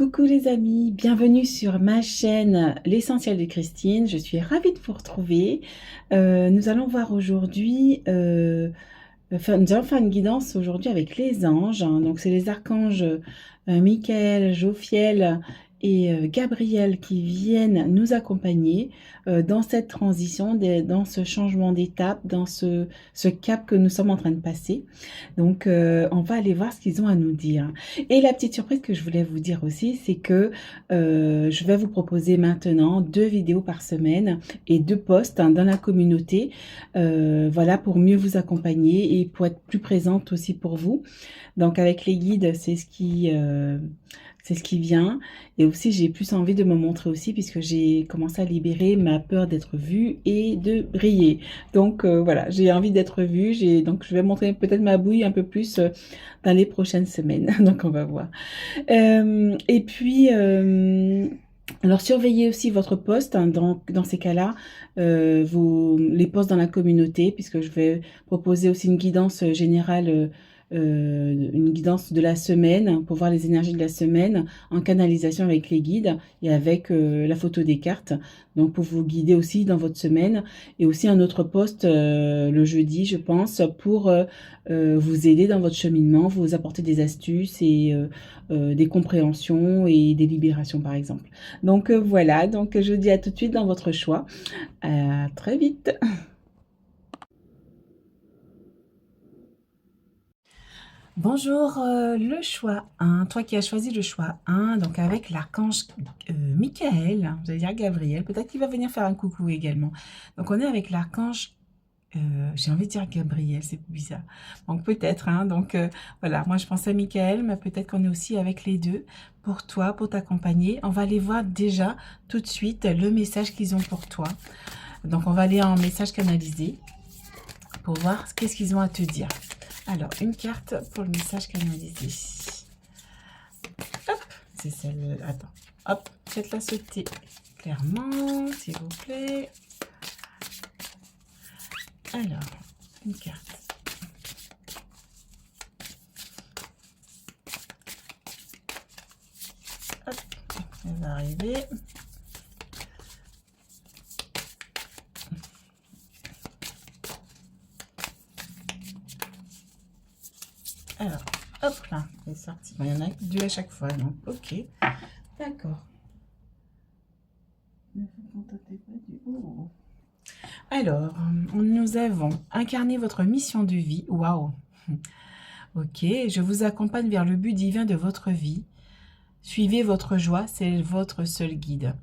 Coucou les amis, bienvenue sur ma chaîne L'Essentiel de Christine. Je suis ravie de vous retrouver. Nous allons voir aujourd'hui, nous allons faire une guidance aujourd'hui avec les anges. Donc c'est les archanges Michael, Jophiel et Gabriel qui viennent nous accompagner dans cette transition, dans ce changement d'étape, dans ce cap que nous sommes en train de passer. Donc on va aller voir ce qu'ils ont à nous dire. Et la petite surprise que je voulais vous dire aussi, c'est que je vais vous proposer maintenant 2 vidéos par semaine et 2 posts dans la communauté, voilà, pour mieux vous accompagner et pour être plus présente aussi pour vous. Donc avec les guides, c'est ce qui vient. Et aussi, j'ai plus envie de me montrer aussi puisque j'ai commencé à libérer ma peur d'être vue et de briller. Donc voilà, j'ai envie d'être vue. Donc je vais montrer peut-être ma bouille un peu plus dans les prochaines semaines. Donc on va voir. Et puis, alors surveillez aussi votre poste, hein, dans ces cas-là, les posts dans la communauté, puisque je vais proposer aussi une guidance générale, une guidance de la semaine pour voir les énergies de la semaine en canalisation avec les guides et avec la photo des cartes, donc pour vous guider aussi dans votre semaine, et aussi un autre post le jeudi, je pense, pour vous aider dans votre cheminement, vous apporter des astuces et des compréhensions et des libérations par exemple. Donc voilà, donc je vous dis à tout de suite dans votre choix. À très vite. Bonjour, le choix 1, toi qui as choisi le choix 1, donc avec l'archange Michael, j'allais dire Gabriel, peut-être qu'il va venir faire un coucou également. Donc on est avec l'archange, j'ai envie de dire Gabriel, c'est bizarre. Donc peut-être, hein, donc voilà, moi je pense à Michael, mais peut-être qu'on est aussi avec les deux, pour toi, pour t'accompagner. On va aller voir déjà tout de suite le message qu'ils ont pour toi. Donc on va aller en message canalisé pour voir qu'est-ce qu'ils ont à te dire. Alors, une carte pour le message canalisé. Hop, c'est celle... Attends, hop, faites-la sauter clairement, s'il vous plaît. Alors, une carte. Hop, elle va arriver. Alors, hop là, c'est sorti. Bon, il y en a 2 à chaque fois, donc ok. D'accord. Ne vous contentez pas du haut. Alors, nous avons incarné votre mission de vie. Waouh. Ok, je vous accompagne vers le but divin de votre vie. Suivez votre joie, c'est votre seul guide.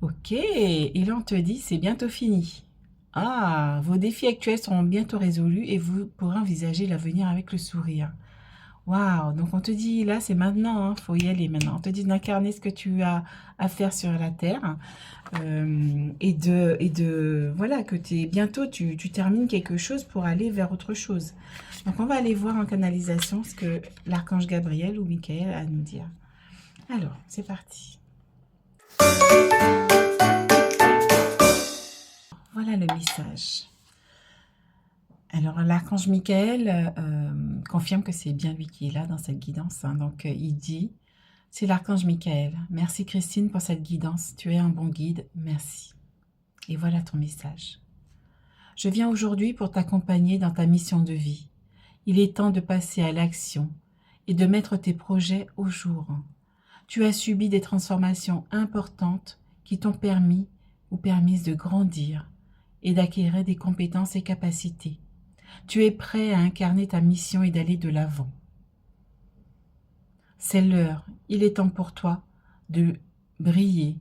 Ok, et là on te dit, c'est bientôt fini. Ah, vos défis actuels seront bientôt résolus et vous pourrez envisager l'avenir avec le sourire. Waouh, donc on te dit, là c'est maintenant, hein, faut y aller maintenant. On te dit d'incarner ce que tu as à faire sur la terre, voilà, que bientôt tu termines quelque chose pour aller vers autre chose. Donc on va aller voir en canalisation ce que l'archange Gabriel ou Michael a à nous dire. Alors, c'est parti. Voilà le message. Alors, l'archange Michael confirme que c'est bien lui qui est là dans cette guidance. Hein. Donc, il dit, c'est l'archange Michael. Merci Christine pour cette guidance. Tu es un bon guide. Merci. Et voilà ton message. Je viens aujourd'hui pour t'accompagner dans ta mission de vie. Il est temps de passer à l'action et de mettre tes projets au jour. Tu as subi des transformations importantes qui t'ont permis ou permises de grandir et d'acquérir des compétences et capacités. Tu es prêt à incarner ta mission et d'aller de l'avant. C'est l'heure, il est temps pour toi de briller,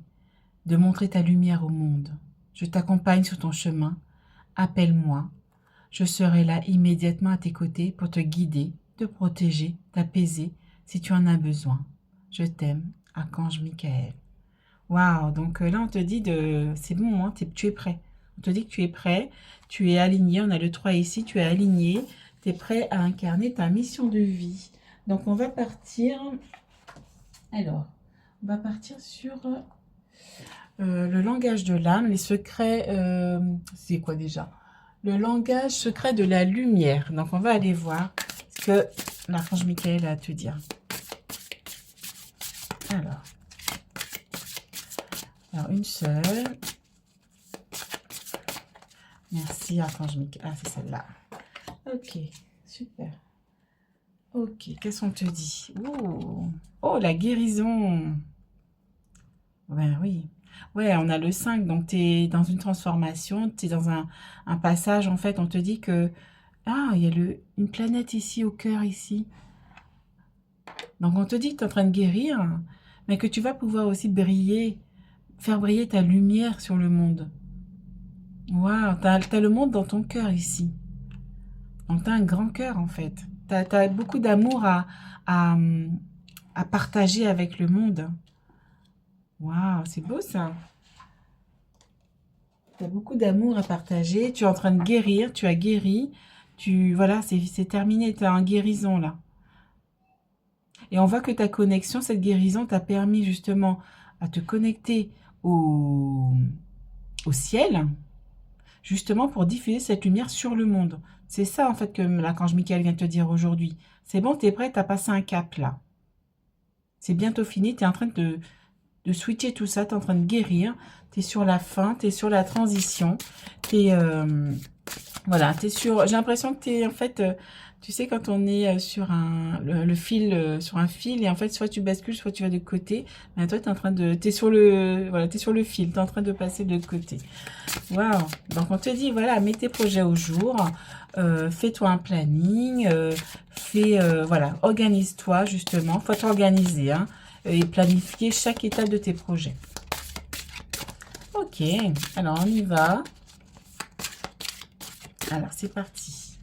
de montrer ta lumière au monde. Je t'accompagne sur ton chemin, appelle-moi. Je serai là immédiatement à tes côtés pour te guider, te protéger, t'apaiser si tu en as besoin. Je t'aime, archange Michael. Waouh, donc là on te dit c'est bon, hein, tu es prêt. On te dit que tu es prêt, tu es aligné, on a le 3 ici, tu es aligné, tu es prêt à incarner ta mission de vie. Donc on va partir, alors, on va partir sur le langage de l'âme, les secrets, c'est quoi déjà? Le langage secret de la lumière. Donc on va aller voir ce que l'archange Michael a à te dire. Alors, Alors, une seule. Merci, Archange Michael. Ah, c'est celle-là. Ok, super. Ok, qu'est-ce qu'on te dit? Oh, la guérison. Ouais, oui. Ouais, on a le 5, donc tu es dans une transformation, tu es dans un passage, en fait, on te dit que... Ah, il y a une planète ici, au cœur, ici. Donc on te dit que tu es en train de guérir, mais que tu vas pouvoir aussi briller, faire briller ta lumière sur le monde. Waouh, t'as le monde dans ton cœur ici. Donc t'as un grand cœur, en fait. T'as beaucoup d'amour à, à partager avec le monde. Waouh, c'est beau ça. Tu as beaucoup d'amour à partager. Tu es en train de guérir. Tu as guéri. Voilà, c'est terminé. Tu es en guérison là. Et on voit que ta connexion, cette guérison t'a permis justement à te connecter au, au ciel, justement pour diffuser cette lumière sur le monde. C'est ça en fait que l'archange Michael vient de te dire aujourd'hui. C'est bon, tu es prête à passer un cap là. C'est bientôt fini. Tu es en train de switcher tout ça. Tu es en train de guérir. Tu es sur la fin. Tu es sur la transition. Tu es... voilà, t'es sur. J'ai l'impression que t'es en fait, tu sais, quand on est sur le fil, sur un fil, et en fait, soit tu bascules, soit tu vas de côté. Mais toi, t'es sur le, voilà, t'es sur le fil, t'es en train de passer de l'autre côté. Waouh. Donc on te dit, voilà, mets tes projets au jour, fais-toi un planning, voilà, organise-toi justement. Faut t'organiser, hein, et planifier chaque étape de tes projets. Ok, alors on y va. Alors, c'est parti.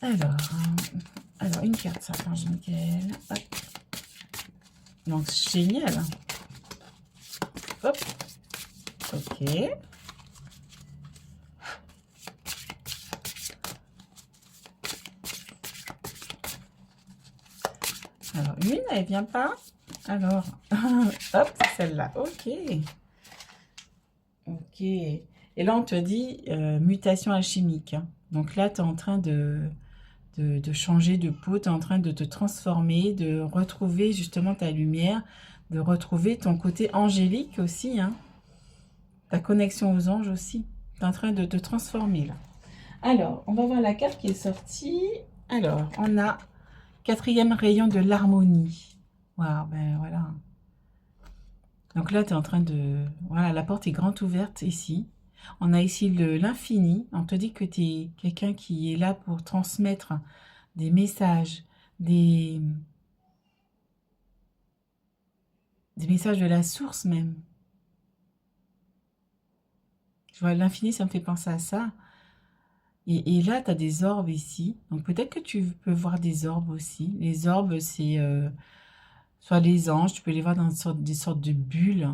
Alors une carte, ça, Archange Michael. Hop. Donc, génial. Hop. Ok. Alors, une, elle vient pas. Alors, hop, c'est celle-là. Ok. Ok. Et là, on te dit mutation alchimique, hein. Donc là, tu es en train de changer de peau, tu es en train de te transformer, de retrouver justement ta lumière, de retrouver ton côté angélique aussi, hein, ta connexion aux anges aussi. Tu es en train de te transformer là. Alors, on va voir la carte qui est sortie. Alors, on a quatrième rayon de l'harmonie. Waouh, ben voilà. Donc là, tu es en train de... Voilà, la porte est grande ouverte ici. On a ici l'infini. On te dit que tu es quelqu'un qui est là pour transmettre des messages, des messages de la source même. Je vois l'infini, ça me fait penser à ça. Et là, tu as des orbes ici. Donc peut-être que tu peux voir des orbes aussi. Les orbes, c'est soit les anges, tu peux les voir dans des sortes de bulles.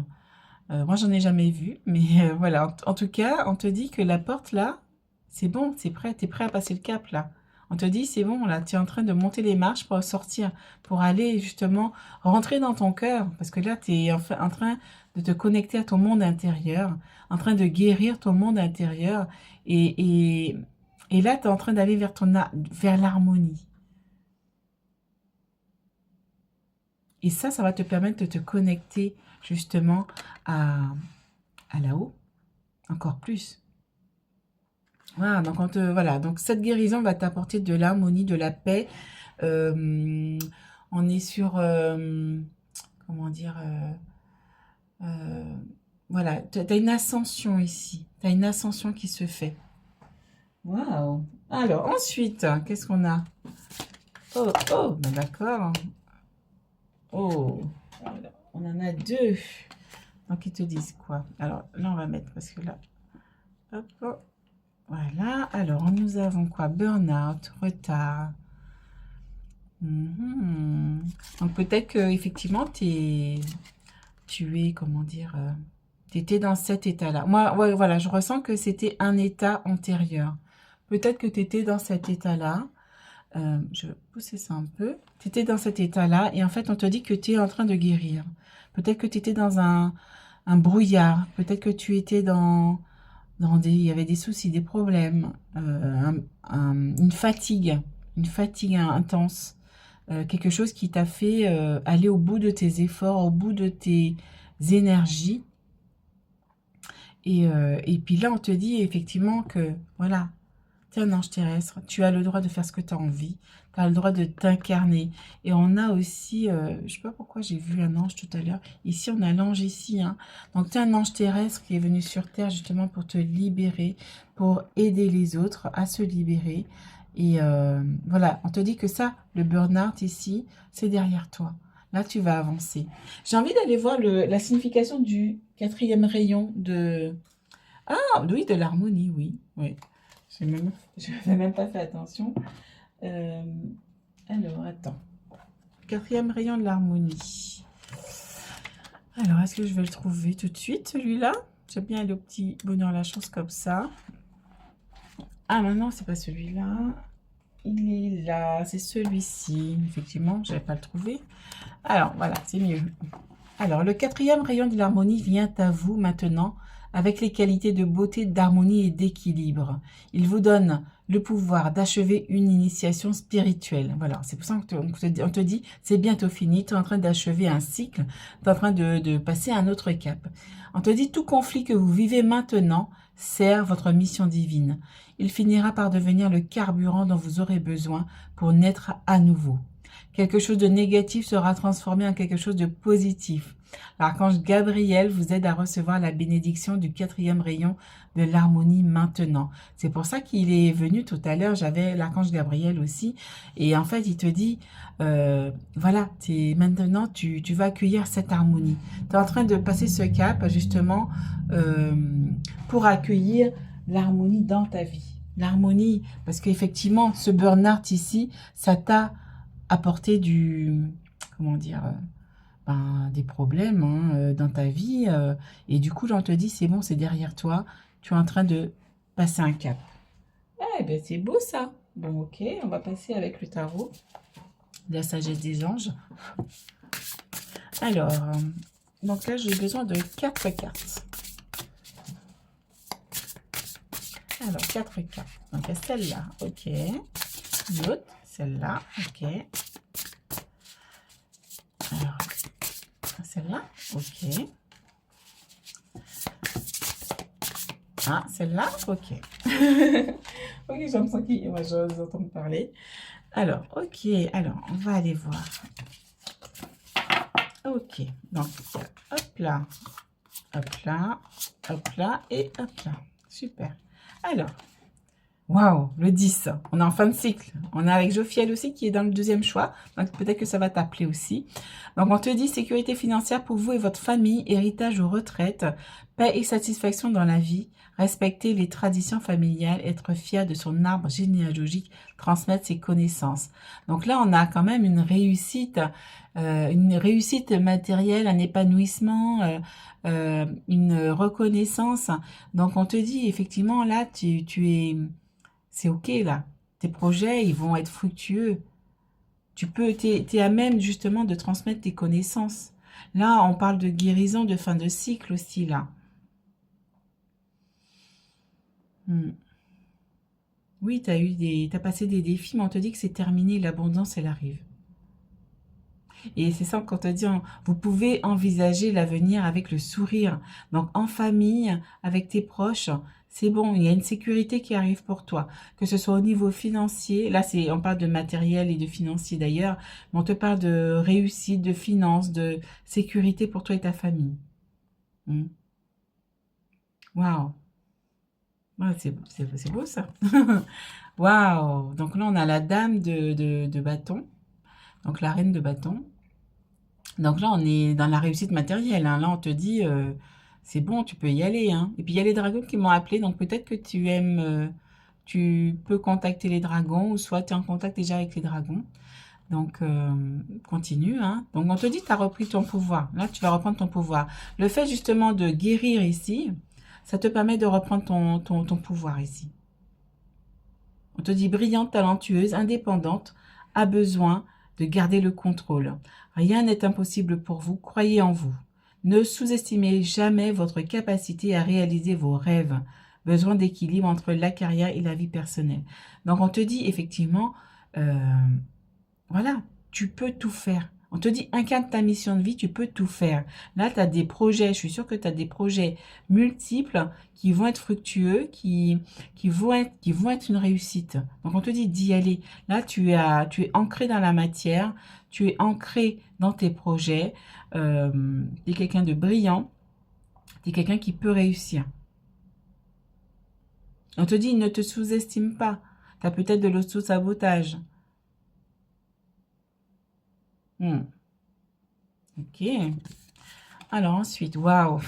Moi, j'en ai jamais vu, mais voilà. En tout cas, on te dit que la porte là, c'est bon, c'est prêt, tu es prêt à passer le cap là. On te dit, c'est bon, là, tu es en train de monter les marches pour sortir, pour aller justement rentrer dans ton cœur. Parce que là, tu es en train de te connecter à ton monde intérieur, en train de guérir ton monde intérieur. Et là, tu es en train d'aller vers l'harmonie. Et ça va te permettre de te connecter justement à là-haut, encore plus. Voilà, donc voilà, donc cette guérison va t'apporter de l'harmonie, de la paix. On est sur, comment dire, voilà, tu as une ascension ici. Tu as une ascension qui se fait. Waouh! Alors, ensuite, qu'est-ce qu'on a? Oh, oh, ben d'accord. Oh, alors, on en a deux. Donc, ils te disent quoi? Alors, là, on va mettre, parce que là, hop, hop. Voilà, alors nous avons quoi? Burn-out, retard. Donc peut-être que effectivement tu es, comment dire, tu étais dans cet état-là. Moi, ouais, voilà, je ressens que c'était un état antérieur. Peut-être que tu étais dans cet état-là. Je vais pousser ça un peu. Tu étais dans cet état-là et en fait, on te dit que tu es en train de guérir. Peut-être que tu étais dans un brouillard. Peut-être que tu étais il y avait des soucis, des problèmes, une fatigue intense. quelque chose qui t'a fait aller au bout de tes efforts, au bout de tes énergies. Et puis là, on te dit effectivement que, voilà, tu es un ange terrestre, tu as le droit de faire ce que tu as envie, tu as le droit de t'incarner. Et on a aussi, je ne sais pas pourquoi j'ai vu un ange tout à l'heure, ici on a l'ange ici, hein. Donc tu es un ange terrestre qui est venu sur Terre justement pour te libérer, pour aider les autres à se libérer. Et voilà, on te dit que ça, le burn-out ici, c'est derrière toi. Là, tu vas avancer. J'ai envie d'aller voir la signification du quatrième rayon de... Ah, oui, de l'harmonie, oui. Oui. Je n'avais même pas fait attention. Euh, alors, attends. Quatrième rayon de l'harmonie. Alors, est-ce que je vais le trouver tout de suite, celui-là? J'aime bien aller au petit bonheur la chance comme ça. Ah, maintenant, c'est pas celui-là. Il est là, c'est celui-ci. Effectivement, je n'avais pas le trouvé. Alors, voilà, c'est mieux. Alors, le quatrième rayon de l'harmonie vient à vous maintenant avec les qualités de beauté, d'harmonie et d'équilibre. Il vous donne le pouvoir d'achever une initiation spirituelle. Voilà, c'est pour ça qu'on te dit, c'est bientôt fini, tu es en train d'achever un cycle, tu es en train de passer à un autre cap. On te dit, tout conflit que vous vivez maintenant sert votre mission divine. Il finira par devenir le carburant dont vous aurez besoin pour naître à nouveau. Quelque chose de négatif sera transformé en quelque chose de positif. L'archange Gabriel vous aide à recevoir la bénédiction du quatrième rayon de l'harmonie maintenant. C'est pour ça qu'il est venu tout à l'heure, j'avais l'archange Gabriel aussi. Et en fait, il te dit, voilà, maintenant tu vas accueillir cette harmonie. Tu es en train de passer ce cap justement pour accueillir l'harmonie dans ta vie. L'harmonie, parce qu'effectivement, ce burn-out ici, ça t'a apporter comment dire, des problèmes hein, dans ta vie. Et du coup, là, on te dit, c'est bon, c'est derrière toi. Tu es en train de passer un cap. Eh ben, c'est beau ça. Bon, ok, on va passer avec le tarot de la sagesse des anges. Alors, donc là, j'ai besoin de 4 cartes. Alors, 4 cartes. Donc, il y a celle-là, ok. L'autre, celle-là, ok. Alors, celle-là, ok. Ah, celle-là, ok. Ok, j'ai l'impression qu'ils je entends parler. Alors, ok, alors, on va aller voir. Ok, donc, hop là, hop là, hop là et hop là. Super. Alors, waouh, le 10, on est en fin de cycle. On est avec Jophiel aussi qui est dans le deuxième choix. Donc peut-être que ça va t'appeler aussi. Donc on te dit sécurité financière pour vous et votre famille, héritage ou retraite, paix et satisfaction dans la vie, respecter les traditions familiales, être fier de son arbre généalogique, transmettre ses connaissances. Donc là on a quand même une réussite matérielle, un épanouissement, une reconnaissance. Donc on te dit effectivement là tu es... C'est ok là. Tes projets, ils vont être fructueux. T'es à même justement de transmettre tes connaissances. Là, on parle de guérison, de fin de cycle aussi là. Oui, t'as passé des défis, mais on te dit que c'est terminé, l'abondance, elle arrive. Et c'est ça qu'on te dit, vous pouvez envisager l'avenir avec le sourire. Donc en famille, avec tes proches, c'est bon, il y a une sécurité qui arrive pour toi. Que ce soit au niveau financier, là on parle de matériel et de financier d'ailleurs, mais on te parle de réussite, de finances, de sécurité pour toi et ta famille. Waouh, ouais, c'est beau ça. Waouh, donc là on a la dame de bâton, donc la reine de bâton. Donc là, on est dans la réussite matérielle, hein. Là, on te dit, c'est bon, tu peux y aller, hein. Et puis, il y a les dragons qui m'ont appelé. Donc, peut-être que tu aimes, tu peux contacter les dragons ou soit tu es en contact déjà avec les dragons. Donc, continue, hein. Donc, on te dit, tu as repris ton pouvoir. Là, tu vas reprendre ton pouvoir. Le fait, justement, de guérir ici, ça te permet de reprendre ton pouvoir ici. On te dit, brillante, talentueuse, indépendante, a besoin de garder le contrôle. Rien n'est impossible pour vous, croyez en vous. Ne sous-estimez jamais votre capacité à réaliser vos rêves. Besoin d'équilibre entre la carrière et la vie personnelle. Donc on te dit effectivement, voilà, tu peux tout faire. On te dit, incarne ta mission de vie, tu peux tout faire. Là, tu as des projets, je suis sûre que tu as des projets multiples qui vont être fructueux, qui vont être une réussite. Donc, on te dit d'y aller. Là, tu es ancré dans la matière, tu es ancré dans tes projets, tu es quelqu'un de brillant, tu es quelqu'un qui peut réussir. On te dit, ne te sous-estime pas. Tu as peut-être de l'auto-sabotage. Ok. Alors ensuite, waouh,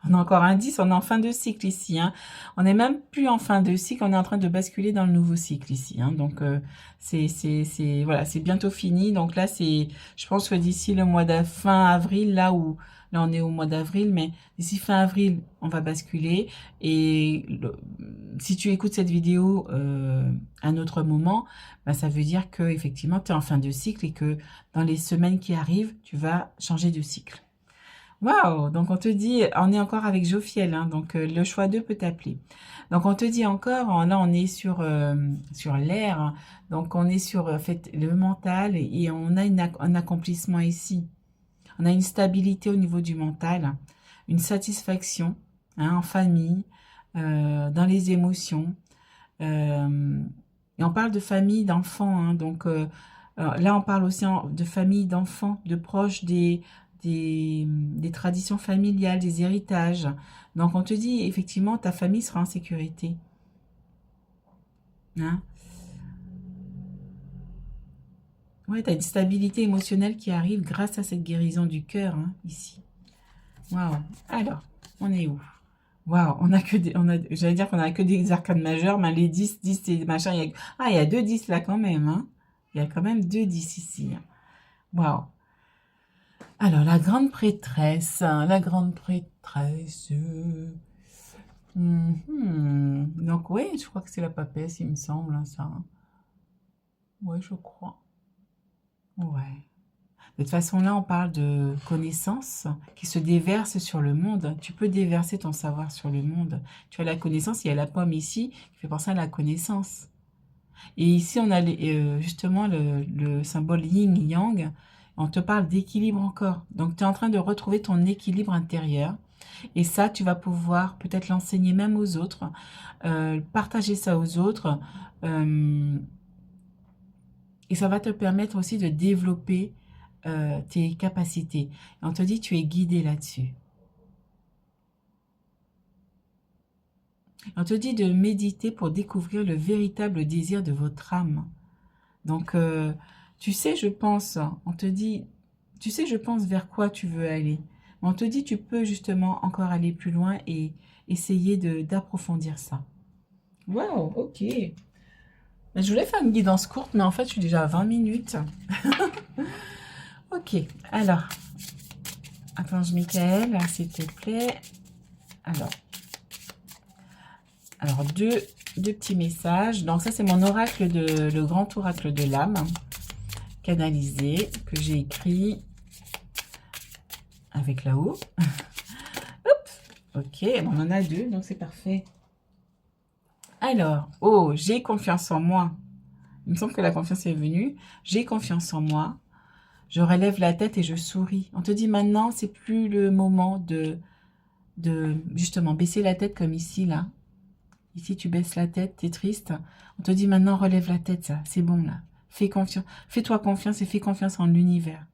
on a encore un 10, on est en fin de cycle ici. Hein. On n'est même plus en fin de cycle, on est en train de basculer dans le nouveau cycle ici. Hein. Donc, voilà, c'est bientôt fini. Donc là, je pense que d'ici le mois de fin avril, là on est au mois d'avril, mais d'ici fin avril, on va basculer. Et si tu écoutes cette vidéo à un autre moment, ben, ça veut dire que effectivement, tu es en fin de cycle et que dans les semaines qui arrivent, tu vas changer de cycle. Waouh! Donc on te dit, on est encore avec Jophiel, hein, donc le choix 2 peut t'appeler. Donc on te dit encore, là on est sur l'air, hein, donc on est sur fait, le mental et on a un accomplissement ici. On a une stabilité au niveau du mental, une satisfaction hein, en famille, dans les émotions. Et on parle de famille, d'enfants, hein, donc là on parle aussi de famille, d'enfants, de proches des traditions familiales, des héritages. Donc on te dit effectivement ta famille sera en sécurité. Hein? Ouais, tu as une stabilité émotionnelle qui arrive grâce à cette guérison du cœur, hein, ici. Waouh. Alors, on est où? Waouh, on a que des, j'allais dire qu'on a que des arcanes majeures, mais les 10 et machin, il y a 2 10 là quand même, hein. Il y a quand même 2 10 ici. Hein. Waouh. Alors, la grande prêtresse, hein, la grande prêtresse. Donc, oui, je crois que c'est la papesse, il me semble, hein, ça. Oui, je crois. Ouais. De toute façon, là, on parle de connaissances qui se déversent sur le monde. Tu peux déverser ton savoir sur le monde. Tu as la connaissance, il y a la pomme ici qui fait penser à la connaissance. Et ici, on a justement le symbole yin-yang. On te parle d'équilibre encore. Donc, tu es en train de retrouver ton équilibre intérieur. Et ça, tu vas pouvoir peut-être l'enseigner même aux autres, partager ça aux autres. Et ça va te permettre aussi de développer tes capacités. Et on te dit, tu es guidé là-dessus. On te dit de méditer pour découvrir le véritable désir de votre âme. Donc, tu sais, je pense, on te dit, tu sais, je pense vers quoi tu veux aller. On te dit, tu peux justement encore aller plus loin et essayer d'approfondir ça. Wow, ok. Je voulais faire une guidance courte, mais en fait, je suis déjà à 20 minutes. Ok, alors, Archange Michael, s'il te plaît. Alors deux petits messages. Donc ça, c'est mon oracle, le grand oracle de l'âme, canalisé, que j'ai écrit avec là-haut. Ok, on en a 2, donc c'est parfait. Alors, oh, j'ai confiance en moi. Il me semble que la confiance est venue. J'ai confiance en moi. Je relève la tête et je souris. On te dit maintenant, c'est plus le moment de justement baisser la tête comme ici, là. Ici, tu baisses la tête, tu es triste. On te dit maintenant, relève la tête, ça. C'est bon, là. Fais confiance. Fais-toi confiance et fais confiance en l'univers.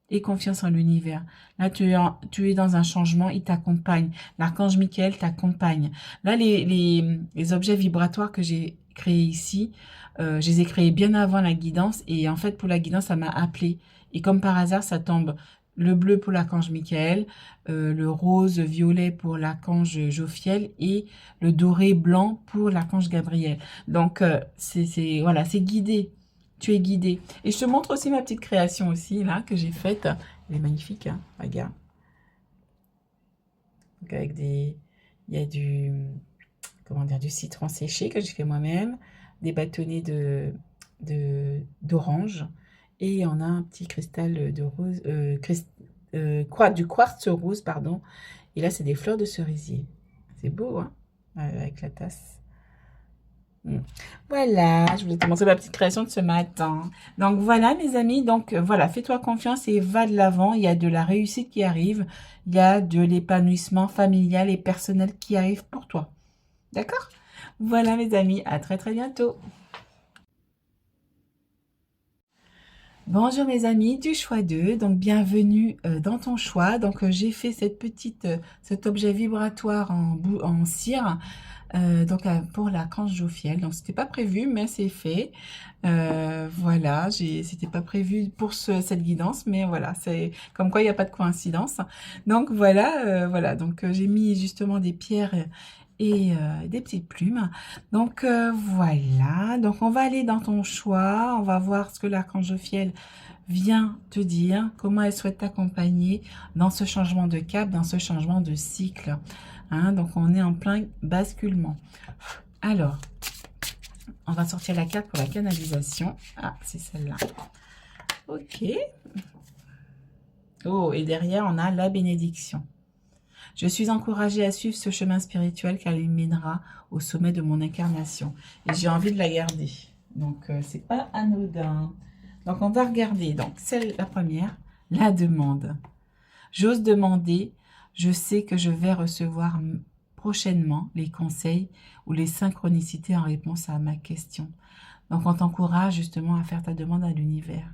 Et confiance en l'univers. Là, tu es dans un changement, il t'accompagne. L'archange Michael t'accompagne. Là, les objets vibratoires que j'ai créés ici, je les ai créés bien avant la guidance. Et en fait, pour la guidance, ça m'a appelé. Et comme par hasard, ça tombe le bleu pour l'archange Michael, le rose violet pour l'archange Jophiel et le doré blanc pour l'archange Gabriel. Donc, voilà, c'est guidé. Tu es guidé. Et je te montre aussi ma petite création aussi, là, que j'ai faite. Elle est magnifique, hein, regarde. Donc, avec il y a comment dire, du citron séché que j'ai fait moi-même, des bâtonnets d'orange, et on a un petit cristal de rose, du quartz rose, pardon. Et là, c'est des fleurs de cerisier. C'est beau, hein, avec la tasse. Mm. Voilà, je voulais te montrer ma petite création de ce matin. Donc voilà mes amis, donc voilà, fais-toi confiance et va de l'avant. Il y a de la réussite qui arrive, il y a de l'épanouissement familial et personnel qui arrive pour toi. D'accord? Voilà mes amis, à très très bientôt. Bonjour mes amis du choix 2, donc bienvenue dans ton choix. Donc j'ai fait cet objet vibratoire en cire pour l'archange Jophiel. Donc c'était pas prévu mais c'est fait. Voilà, c'était pas prévu pour cette guidance, mais voilà, c'est comme quoi il n'y a pas de coïncidence. Donc voilà, donc j'ai mis justement des pierres et des petites plumes. Donc voilà, donc on va aller dans ton choix, on va voir ce que l'archange Jophiel vient te dire, comment elle souhaite t'accompagner dans ce changement de cap, dans ce changement de cycle. Hein, donc on est en plein basculement. Alors, on va sortir la carte pour la canalisation. Ah, c'est celle-là. Ok. Oh, et derrière, on a la bénédiction. Je suis encouragée à suivre ce chemin spirituel car il mènera au sommet de mon incarnation. Et j'ai envie de la garder. Donc, c'est pas anodin. Donc, on va regarder. Donc, la première, la demande. J'ose demander, je sais que je vais recevoir prochainement les conseils ou les synchronicités en réponse à ma question. Donc, on t'encourage justement à faire ta demande à l'univers.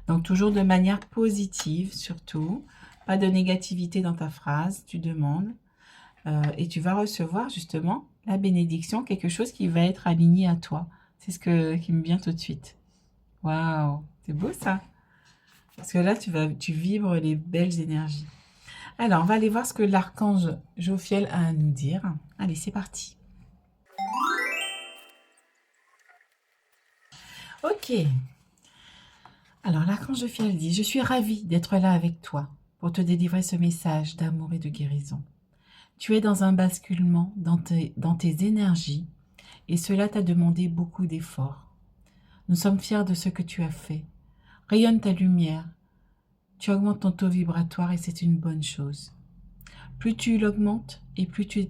Donc, toujours de manière positive, surtout. Pas de négativité dans ta phrase, tu demandes. Et tu vas recevoir justement la bénédiction, quelque chose qui va être aligné à toi. C'est qui me vient tout de suite. Waouh, c'est beau ça. Parce que là, tu vibres les belles énergies. Alors, on va aller voir ce que l'archange Jophiel a à nous dire. Allez, c'est parti. Ok. Alors, l'archange Jophiel dit, je suis ravie d'être là avec toi pour te délivrer ce message d'amour et de guérison. Tu es dans un basculement dans tes énergies et cela t'a demandé beaucoup d'efforts. Nous sommes fiers de ce que tu as fait. Rayonne ta lumière. Tu augmentes ton taux vibratoire et c'est une bonne chose. Plus tu l'augmentes et plus tu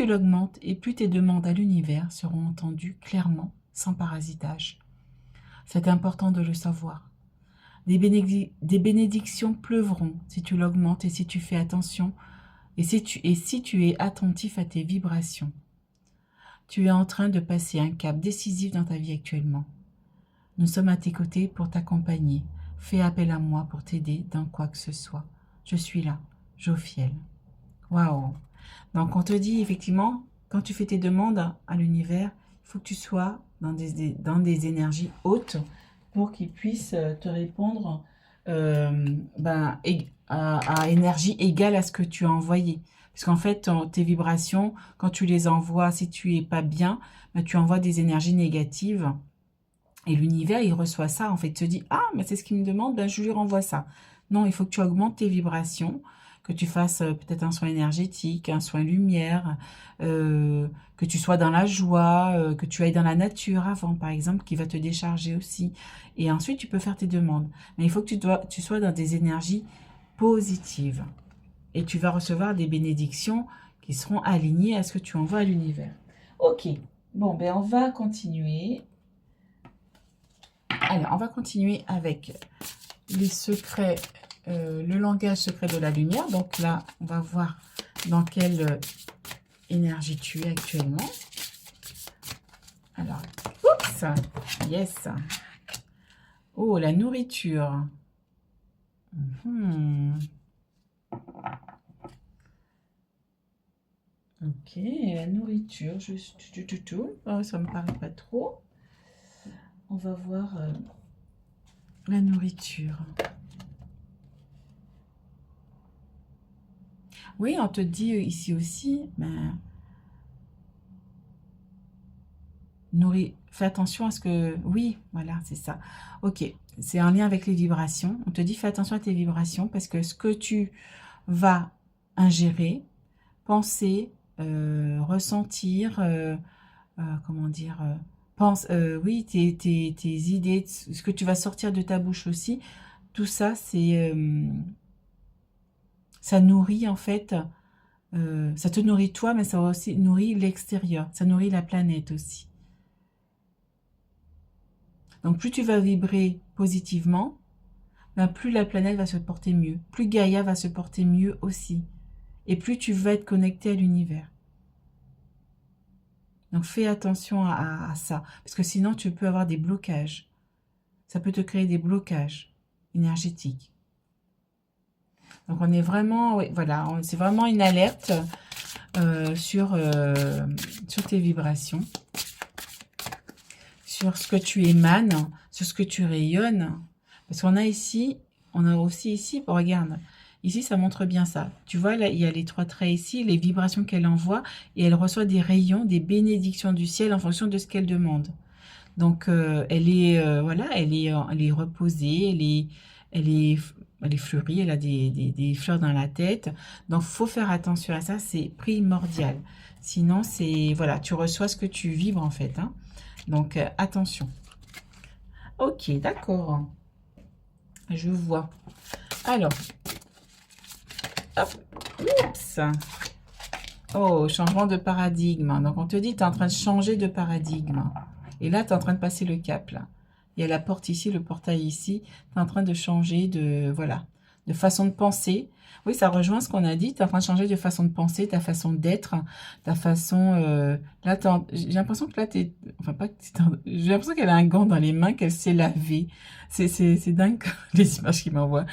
l'augmentes et plus tes demandes à l'univers seront entendues clairement, sans parasitage. C'est important de le savoir. Des bénédictions pleuvront si tu l'augmentes et si tu fais attention et si tu es attentif à tes vibrations. Tu es en train de passer un cap décisif dans ta vie actuellement. Nous sommes à tes côtés pour t'accompagner. Fais appel à moi pour t'aider dans quoi que ce soit. Je suis là, Jophiel. Waouh! Donc on te dit effectivement, quand tu fais tes demandes à l'univers, il faut que tu sois dans des énergies hautes pour qu'il puisse te répondre à énergie égale à ce que tu as envoyé. Parce qu'en fait, tes vibrations, quand tu les envoies, si tu es pas bien, tu envoies des énergies négatives. Et l'univers, il reçoit ça, en fait, il se dit, ah, mais c'est ce qu'il me demande, ben, je lui renvoie ça. Non, il faut que tu augmentes tes vibrations, que tu fasses peut-être un soin énergétique, un soin lumière, que tu sois dans la joie, que tu ailles dans la nature avant, par exemple, qui va te décharger aussi. Et ensuite, tu peux faire tes demandes. Mais il faut que tu sois dans des énergies positives. Et tu vas recevoir des bénédictions qui seront alignées à ce que tu envoies à l'univers. Ok, bon, ben on va continuer. Alors, on va continuer avec les secrets, le langage secret de la lumière. Donc là, on va voir dans quelle énergie tu es actuellement. Alors, oups, yes. Oh, la nourriture. Ok, la nourriture, oh, ça me paraît pas trop. On va voir la nourriture. Oui, on te dit ici aussi, ben, fais attention à ce que... Oui, voilà, c'est ça. Ok, c'est en lien avec les vibrations. On te dit, fais attention à tes vibrations parce que ce que tu vas ingérer, penser, ressentir, comment dire... oui, tes idées, ce que tu vas sortir de ta bouche aussi, tout ça, ça nourrit en fait ça te nourrit toi, mais ça aussi nourrit l'extérieur. Ça nourrit la planète aussi. Donc, plus tu vas vibrer positivement, ben, plus la planète va se porter mieux. Plus Gaïa va se porter mieux aussi. Et plus tu vas être connecté à l'univers. Donc, fais attention à ça. Parce que sinon, tu peux avoir des blocages. Ça peut te créer des blocages énergétiques. Donc, on est vraiment... Oui, voilà, c'est vraiment une alerte sur tes vibrations. Sur ce que tu émanes, sur ce que tu rayonnes. Parce qu'on a ici, on a aussi ici, regarde, ici ça montre bien ça. Tu vois, là, il y a les 3 traits ici, les vibrations qu'elle envoie, et elle reçoit des rayons, des bénédictions du ciel en fonction de ce qu'elle demande. Donc, elle est, voilà, elle est reposée, elle est fleurie, elle a des fleurs dans la tête. Donc, faut faire attention à ça, c'est primordial. Sinon, c'est, voilà, tu reçois ce que tu vibres en fait, hein. Donc, attention. Ok, d'accord. Je vois. Alors, hop, oups. Oh, changement de paradigme. Donc, on te dit, tu es en train de changer de paradigme. Et là, tu es en train de passer le cap, là. Il y a la porte ici, le portail ici. Tu es en train de changer de, voilà, de façon de penser. Oui, ça rejoint ce qu'on a dit. Tu es en train de changer de façon de penser, ta façon d'être, ta façon... là, j'ai l'impression que là, tu es... Enfin, pas que j'ai l'impression qu'elle a un gant dans les mains, qu'elle s'est lavée. C'est dingue, les images qu'il m'envoie.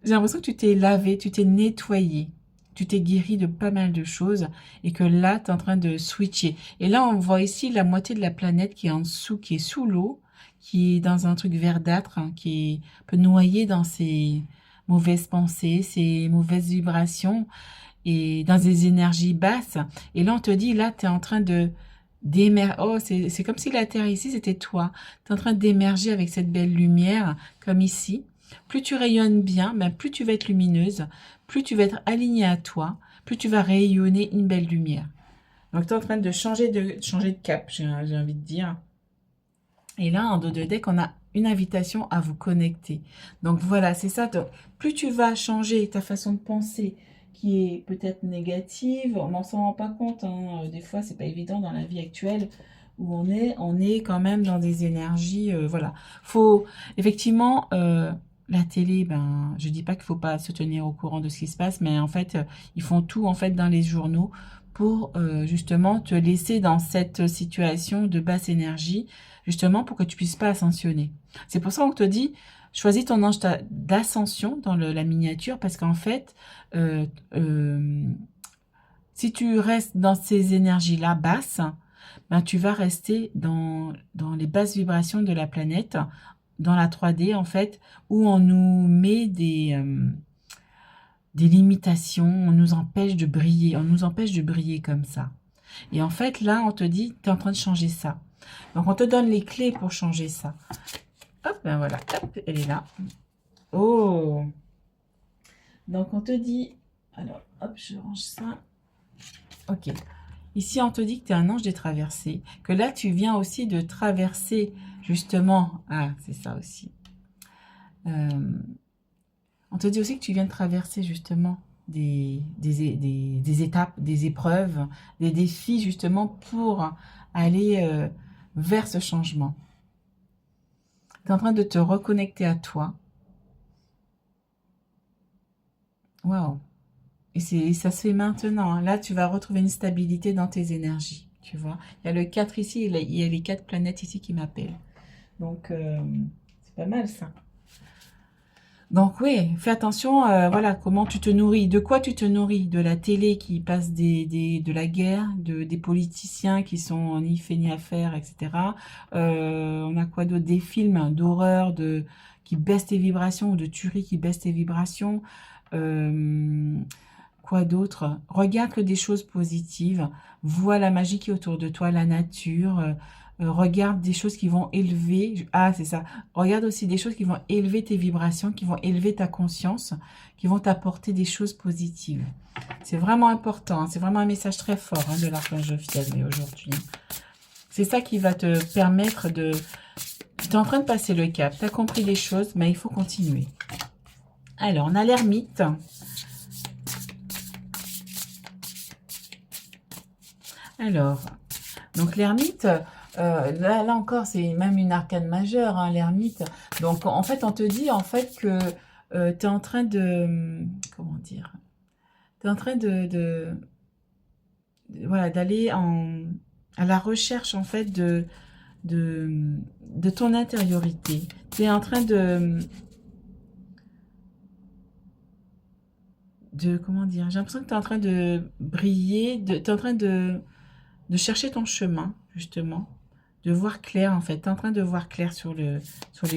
J'ai l'impression que tu t'es lavé, tu t'es nettoyé. Tu t'es guéri de pas mal de choses et que là, tu es en train de switcher. Et là, on voit ici la moitié de la planète qui est en dessous, qui est sous l'eau, qui est dans un truc verdâtre, hein, qui est un peu noyé dans ses mauvaises pensées, ses mauvaises vibrations et dans des énergies basses. Et là, on te dit, là, tu es en train de d'émerger. Oh, c'est comme si la Terre ici, c'était toi. Tu es en train d'émerger avec cette belle lumière, comme ici. Plus tu rayonnes bien, ben plus tu vas être lumineuse, plus tu vas être aligné à toi, plus tu vas rayonner une belle lumière. Donc, tu es en train de changer de cap, j'ai envie de dire. Et là, en dos de deck, on a une invitation à vous connecter. Donc, voilà, c'est ça. Donc, plus tu vas changer ta façon de penser, qui est peut-être négative, on n'en s'en rend pas compte, hein. Des fois, c'est pas évident dans la vie actuelle où on est quand même dans des énergies, voilà. Faut, effectivement, la télé, ben, je dis pas qu'il faut pas se tenir au courant de ce qui se passe, mais en fait, ils font tout, en fait, dans les journaux pour, justement, te laisser dans cette situation de basse énergie, justement, pour que tu puisses pas ascensionner. C'est pour ça qu'on te dit, choisis ton ange d'ascension dans la miniature, parce qu'en fait, si tu restes dans ces énergies-là basses, ben, tu vas rester dans les basses vibrations de la planète, dans la 3D, en fait, où on nous met des limitations, on nous empêche de briller comme ça. Et en fait, là, on te dit, tu es en train de changer ça. Donc, on te donne les clés pour changer ça. Hop, ben voilà, hop, elle est là. Oh! Donc, on te dit, alors, hop, je range ça. Ok. Ici, on te dit que tu es un ange des traversées, que là, tu viens aussi de traverser, justement, ah, c'est ça aussi. On te dit aussi que tu viens de traverser, justement, des étapes, des épreuves, des défis, justement, pour aller vers ce changement. Tu es en train de te reconnecter à toi. Waouh! Et ça se fait maintenant, hein. Là, tu vas retrouver une stabilité dans tes énergies, tu vois. Il y a le 4 ici, il y a les 4 planètes ici qui m'appellent. Donc, c'est pas mal, ça. Donc, oui, fais attention, voilà, comment tu te nourris. De quoi tu te nourris? De la télé qui passe de la guerre, des politiciens qui sont ni fait ni à faire, etc. On a quoi d'autre? Des films d'horreur, qui baissent tes vibrations, ou de tuerie qui baissent tes vibrations. Quoi d'autre? Regarde que des choses positives. Vois la magie qui est autour de toi, la nature. Regarde des choses qui vont élever. Ah, c'est ça. Regarde aussi des choses qui vont élever tes vibrations, qui vont élever ta conscience, qui vont t'apporter des choses positives. C'est vraiment important, hein. C'est vraiment un message très fort, hein, de l'archange Ophiel aujourd'hui. C'est ça qui va te permettre de... Tu es en train de passer le cap. Tu as compris les choses, mais il faut continuer. Alors, on a l'ermite. Alors, donc l'ermite, là encore, c'est même une arcane majeure, hein, l'ermite. Donc, en fait, on te dit en fait que tu es en train de... Comment dire? Tu es en train voilà, d'aller à la recherche, en fait, de ton intériorité. Tu es en train comment dire? J'ai l'impression que tu es en train de briller, tu es en train de chercher ton chemin, justement, de voir clair, en fait. Tu es en train de voir clair sur les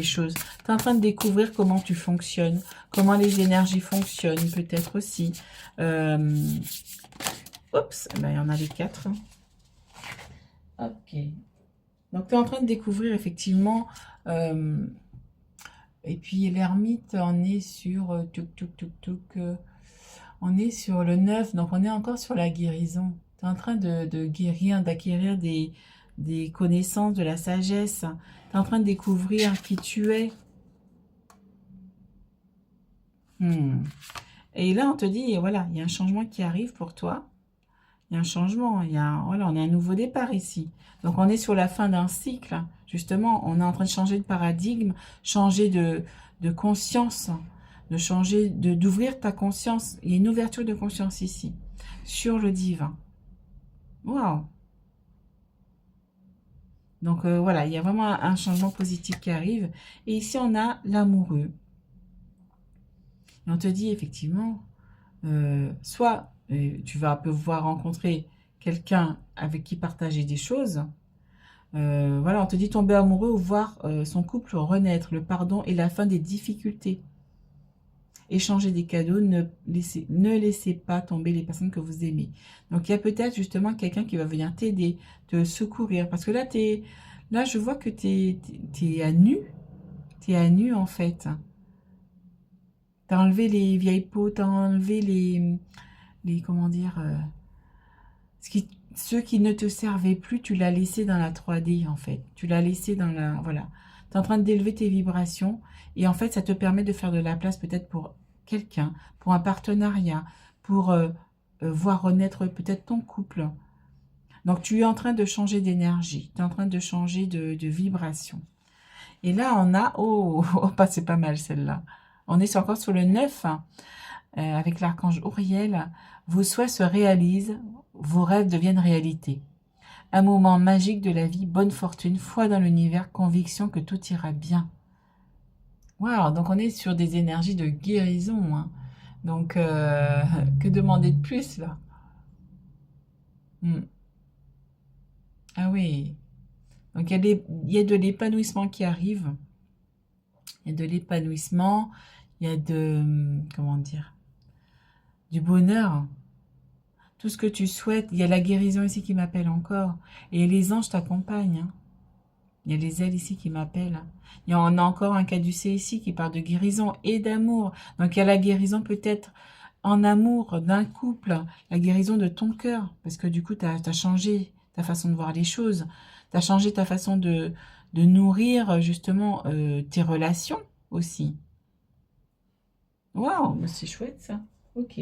choses. Tu es en train de découvrir comment tu fonctionnes, comment les énergies fonctionnent, peut-être aussi. Euh, Oups, ben, il y en avait quatre, hein. Ok. Donc, tu es en train de découvrir, effectivement. euh, et puis, l'ermite, on est sur... on est sur le 9, donc on est encore sur la guérison. Tu es en train de guérir, d'acquérir des connaissances, de la sagesse. Tu es en train de découvrir qui tu es. Hmm. Et là, on te dit, voilà, il y a un changement qui arrive pour toi. Il y a un changement, voilà, on a un nouveau départ ici. Donc, on est sur la fin d'un cycle. Justement, on est en train de changer de paradigme, changer de conscience, de changer, d'ouvrir ta conscience. Il y a une ouverture de conscience ici, sur le divin. Waouh! Donc, voilà, il y a vraiment un changement positif qui arrive. Et ici, on a l'amoureux. Et on te dit, effectivement, soit tu vas pouvoir rencontrer quelqu'un avec qui partager des choses. Voilà, on te dit tomber amoureux ou voir son couple renaître, le pardon et la fin des difficultés. Échanger des cadeaux, ne laissez pas tomber les personnes que vous aimez. Donc, il y a peut-être justement quelqu'un qui va venir t'aider, te secourir. Parce que là je vois que t'es à nu. T'es à nu, en fait. T'as enlevé les vieilles peaux, t'as enlevé comment dire, ceux qui ne te servaient plus, tu l'as laissé dans la 3D, en fait. Tu l'as laissé dans la... Voilà. Tu es en train d'élever tes vibrations. Et en fait, ça te permet de faire de la place peut-être pour quelqu'un, pour un partenariat, pour voir renaître peut-être ton couple. Donc, tu es en train de changer d'énergie. Tu es en train de changer de vibration. Et là, on a... Oh, oh, c'est pas mal celle-là. On est encore sur le 9, hein, avec l'archange Uriel. Vos souhaits se réalisent, vos rêves deviennent réalité. Un moment magique de la vie, bonne fortune, foi dans l'univers, conviction que tout ira bien. Waouh, donc on est sur des énergies de guérison, hein. Donc, que demander de plus, là? Hmm. Ah oui. Donc, il y a de l'épanouissement qui arrive. Il y a de l'épanouissement. Il y a comment dire? Du bonheur. Tout ce que tu souhaites. Il y a la guérison ici qui m'appelle encore. Et les anges t'accompagnent, hein. Il y a les ailes ici qui m'appellent. Il y en a encore un caducée ici qui parle de guérison et d'amour. Donc il y a la guérison peut-être en amour d'un couple, la guérison de ton cœur. Parce que du coup, tu as changé ta façon de voir les choses. Tu as changé ta façon de nourrir justement tes relations aussi. Waouh, c'est chouette ça. Ok.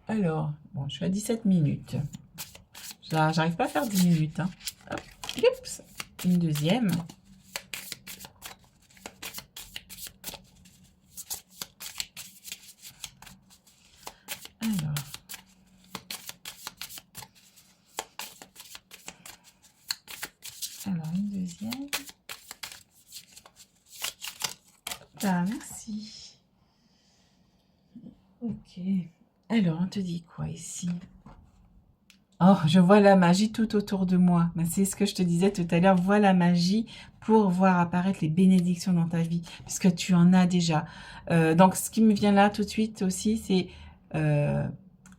Alors, bon, je suis à 17 minutes. J'arrive pas à faire 10 minutes, hein. Hop, oups, une deuxième. Alors. Alors, une deuxième. Ah, merci. Ok. Alors, on te dit quoi ici? Oh, je vois la magie tout autour de moi. Ben, c'est ce que je te disais tout à l'heure. Vois la magie pour voir apparaître les bénédictions dans ta vie, puisque tu en as déjà. Donc, ce qui me vient là tout de suite aussi, c'est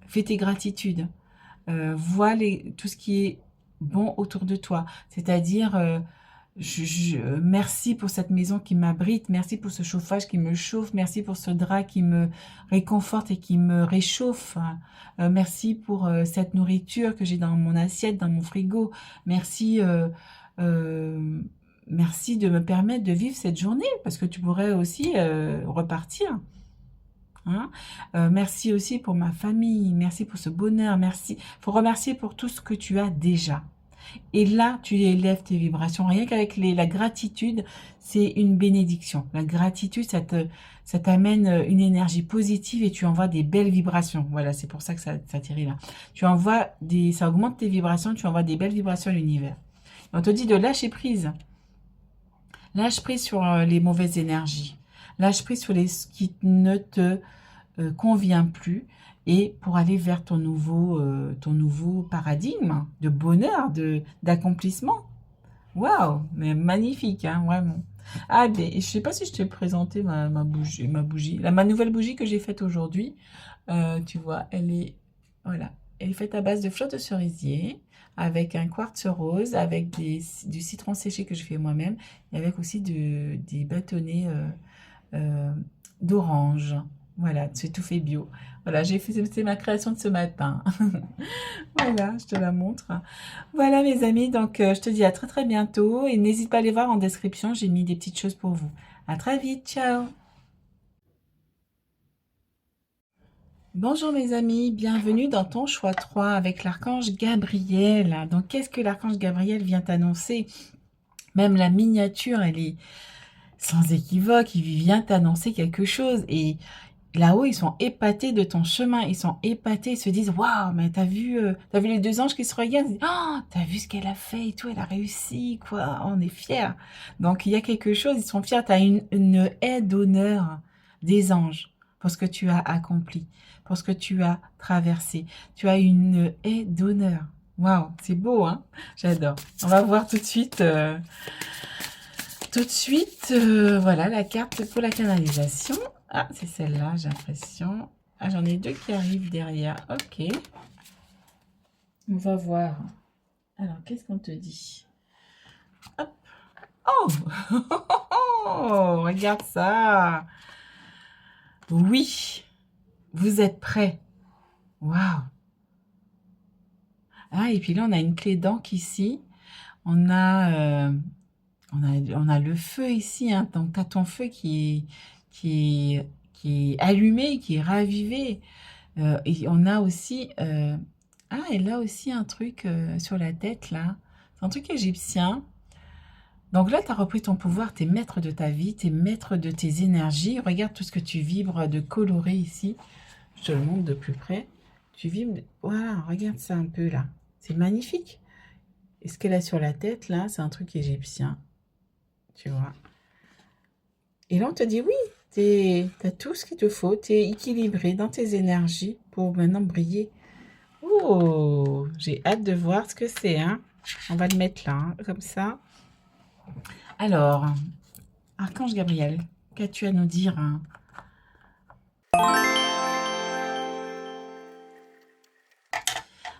fais tes gratitudes. Vois tout ce qui est bon autour de toi. C'est-à-dire, merci pour cette maison qui m'abrite, merci pour ce chauffage qui me chauffe, merci pour ce drap qui me réconforte et qui me réchauffe. Merci pour cette nourriture que j'ai dans mon assiette, dans mon frigo. Merci, euh, merci de me permettre de vivre cette journée parce que tu pourrais aussi repartir. Hein. Merci aussi pour ma famille, merci pour ce bonheur, merci. Faut remercier pour tout ce que tu as déjà. Et là, tu élèves tes vibrations. Rien qu'avec la gratitude, c'est une bénédiction. La gratitude, ça t'amène une énergie positive et tu envoies des belles vibrations. Voilà, c'est pour ça que ça t'irrite là. Ça augmente tes vibrations, tu envoies des belles vibrations à l'univers. On te dit de lâcher prise. Lâche prise sur les mauvaises énergies. Lâche prise sur ce qui ne te convient plus et pour aller vers ton nouveau paradigme de bonheur, d'accomplissement. Waouh, mais magnifique, hein, vraiment. Ah, je sais pas si je t'ai présenté ma bougie, ma nouvelle bougie que j'ai faite aujourd'hui. Tu vois, voilà, elle est faite à base de fleurs de cerisier, avec un quartz rose, avec du citron séché que je fais moi-même, et avec aussi des bâtonnets euh, d'orange. Voilà, c'est tout fait bio. Voilà, c'est ma création de ce matin. Voilà, je te la montre. Voilà mes amis, donc je te dis à très très bientôt et n'hésite pas à aller voir en description, j'ai mis des petites choses pour vous. À très vite, ciao. Bonjour mes amis, bienvenue dans ton choix 3 avec l'archange Gabriel. Donc qu'est-ce que l'archange Gabriel vient t'annoncer? Même la miniature, elle est sans équivoque, il vient t'annoncer quelque chose et là-haut, ils sont épatés de ton chemin, ils sont épatés, ils se disent waouh, mais t'as vu les deux anges qui se regardent, ils disent, oh, t'as vu ce qu'elle a fait et tout, elle a réussi, quoi, on est fiers. Donc il y a quelque chose, ils sont fiers, t'as une aide d'honneur des anges pour ce que tu as accompli, pour ce que tu as traversé. Tu as une aide d'honneur. Waouh, c'est beau, hein? J'adore. On va voir tout de suite. Voilà la carte pour la canalisation. Ah, c'est celle-là, j'ai l'impression. Ah, j'en ai deux qui arrivent derrière. Ok. On va voir. Alors, qu'est-ce qu'on te dit? Hop. Oh! Oh, regarde ça. Oui, vous êtes prêts. Waouh. Ah, et puis là, on a une clé d'encre ici. On a, on a le feu ici, hein. Donc, tu as ton feu qui est allumé, qui est ravivé. Et on a aussi... Ah, elle a aussi un truc sur la tête, là. C'est un truc égyptien. Donc là, tu as repris ton pouvoir, tu es maître de ta vie, tu es maître de tes énergies. Regarde tout ce que tu vibres de coloré ici. Je te le montre de plus près. Tu vibres... Voilà, regarde ça un peu, là. C'est magnifique. Et ce qu'elle a sur la tête, là, c'est un truc égyptien. Tu vois. Et là, on te dit, oui, tu as tout ce qu'il te faut. Tu es équilibré dans tes énergies pour maintenant briller. Oh, j'ai hâte de voir ce que c'est, hein. On va le mettre là, hein, comme ça. Alors, Archange Gabriel, qu'as-tu à nous dire, hein?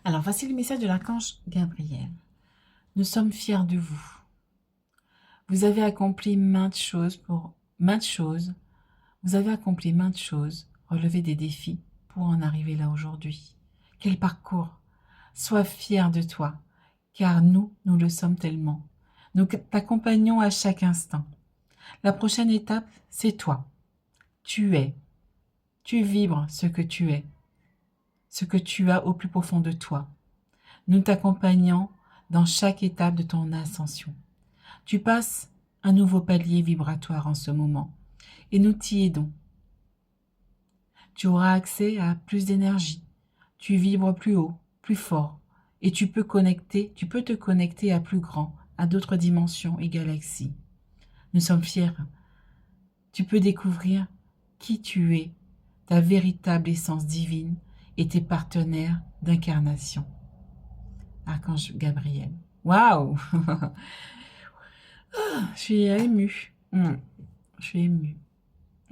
Alors, voici le message de l'Archange Gabriel. Nous sommes fiers de vous. Vous avez accompli maintes choses Vous avez accompli maintes choses, relevé des défis pour en arriver là aujourd'hui. Quel parcours! Sois fier de toi, car nous le sommes tellement. Nous t'accompagnons à chaque instant. La prochaine étape, c'est toi. Tu es. Tu vibres ce que tu es, ce que tu as au plus profond de toi. Nous t'accompagnons dans chaque étape de ton ascension. Tu passes un nouveau palier vibratoire en ce moment et nous t'y aidons. Tu auras accès à plus d'énergie. Tu vibres plus haut, plus fort et tu peux te connecter à plus grand, à d'autres dimensions et galaxies. Nous sommes fiers. Tu peux découvrir qui tu es, ta véritable essence divine et tes partenaires d'incarnation. Archange Gabriel. Waouh! Je suis émue. Je suis émue.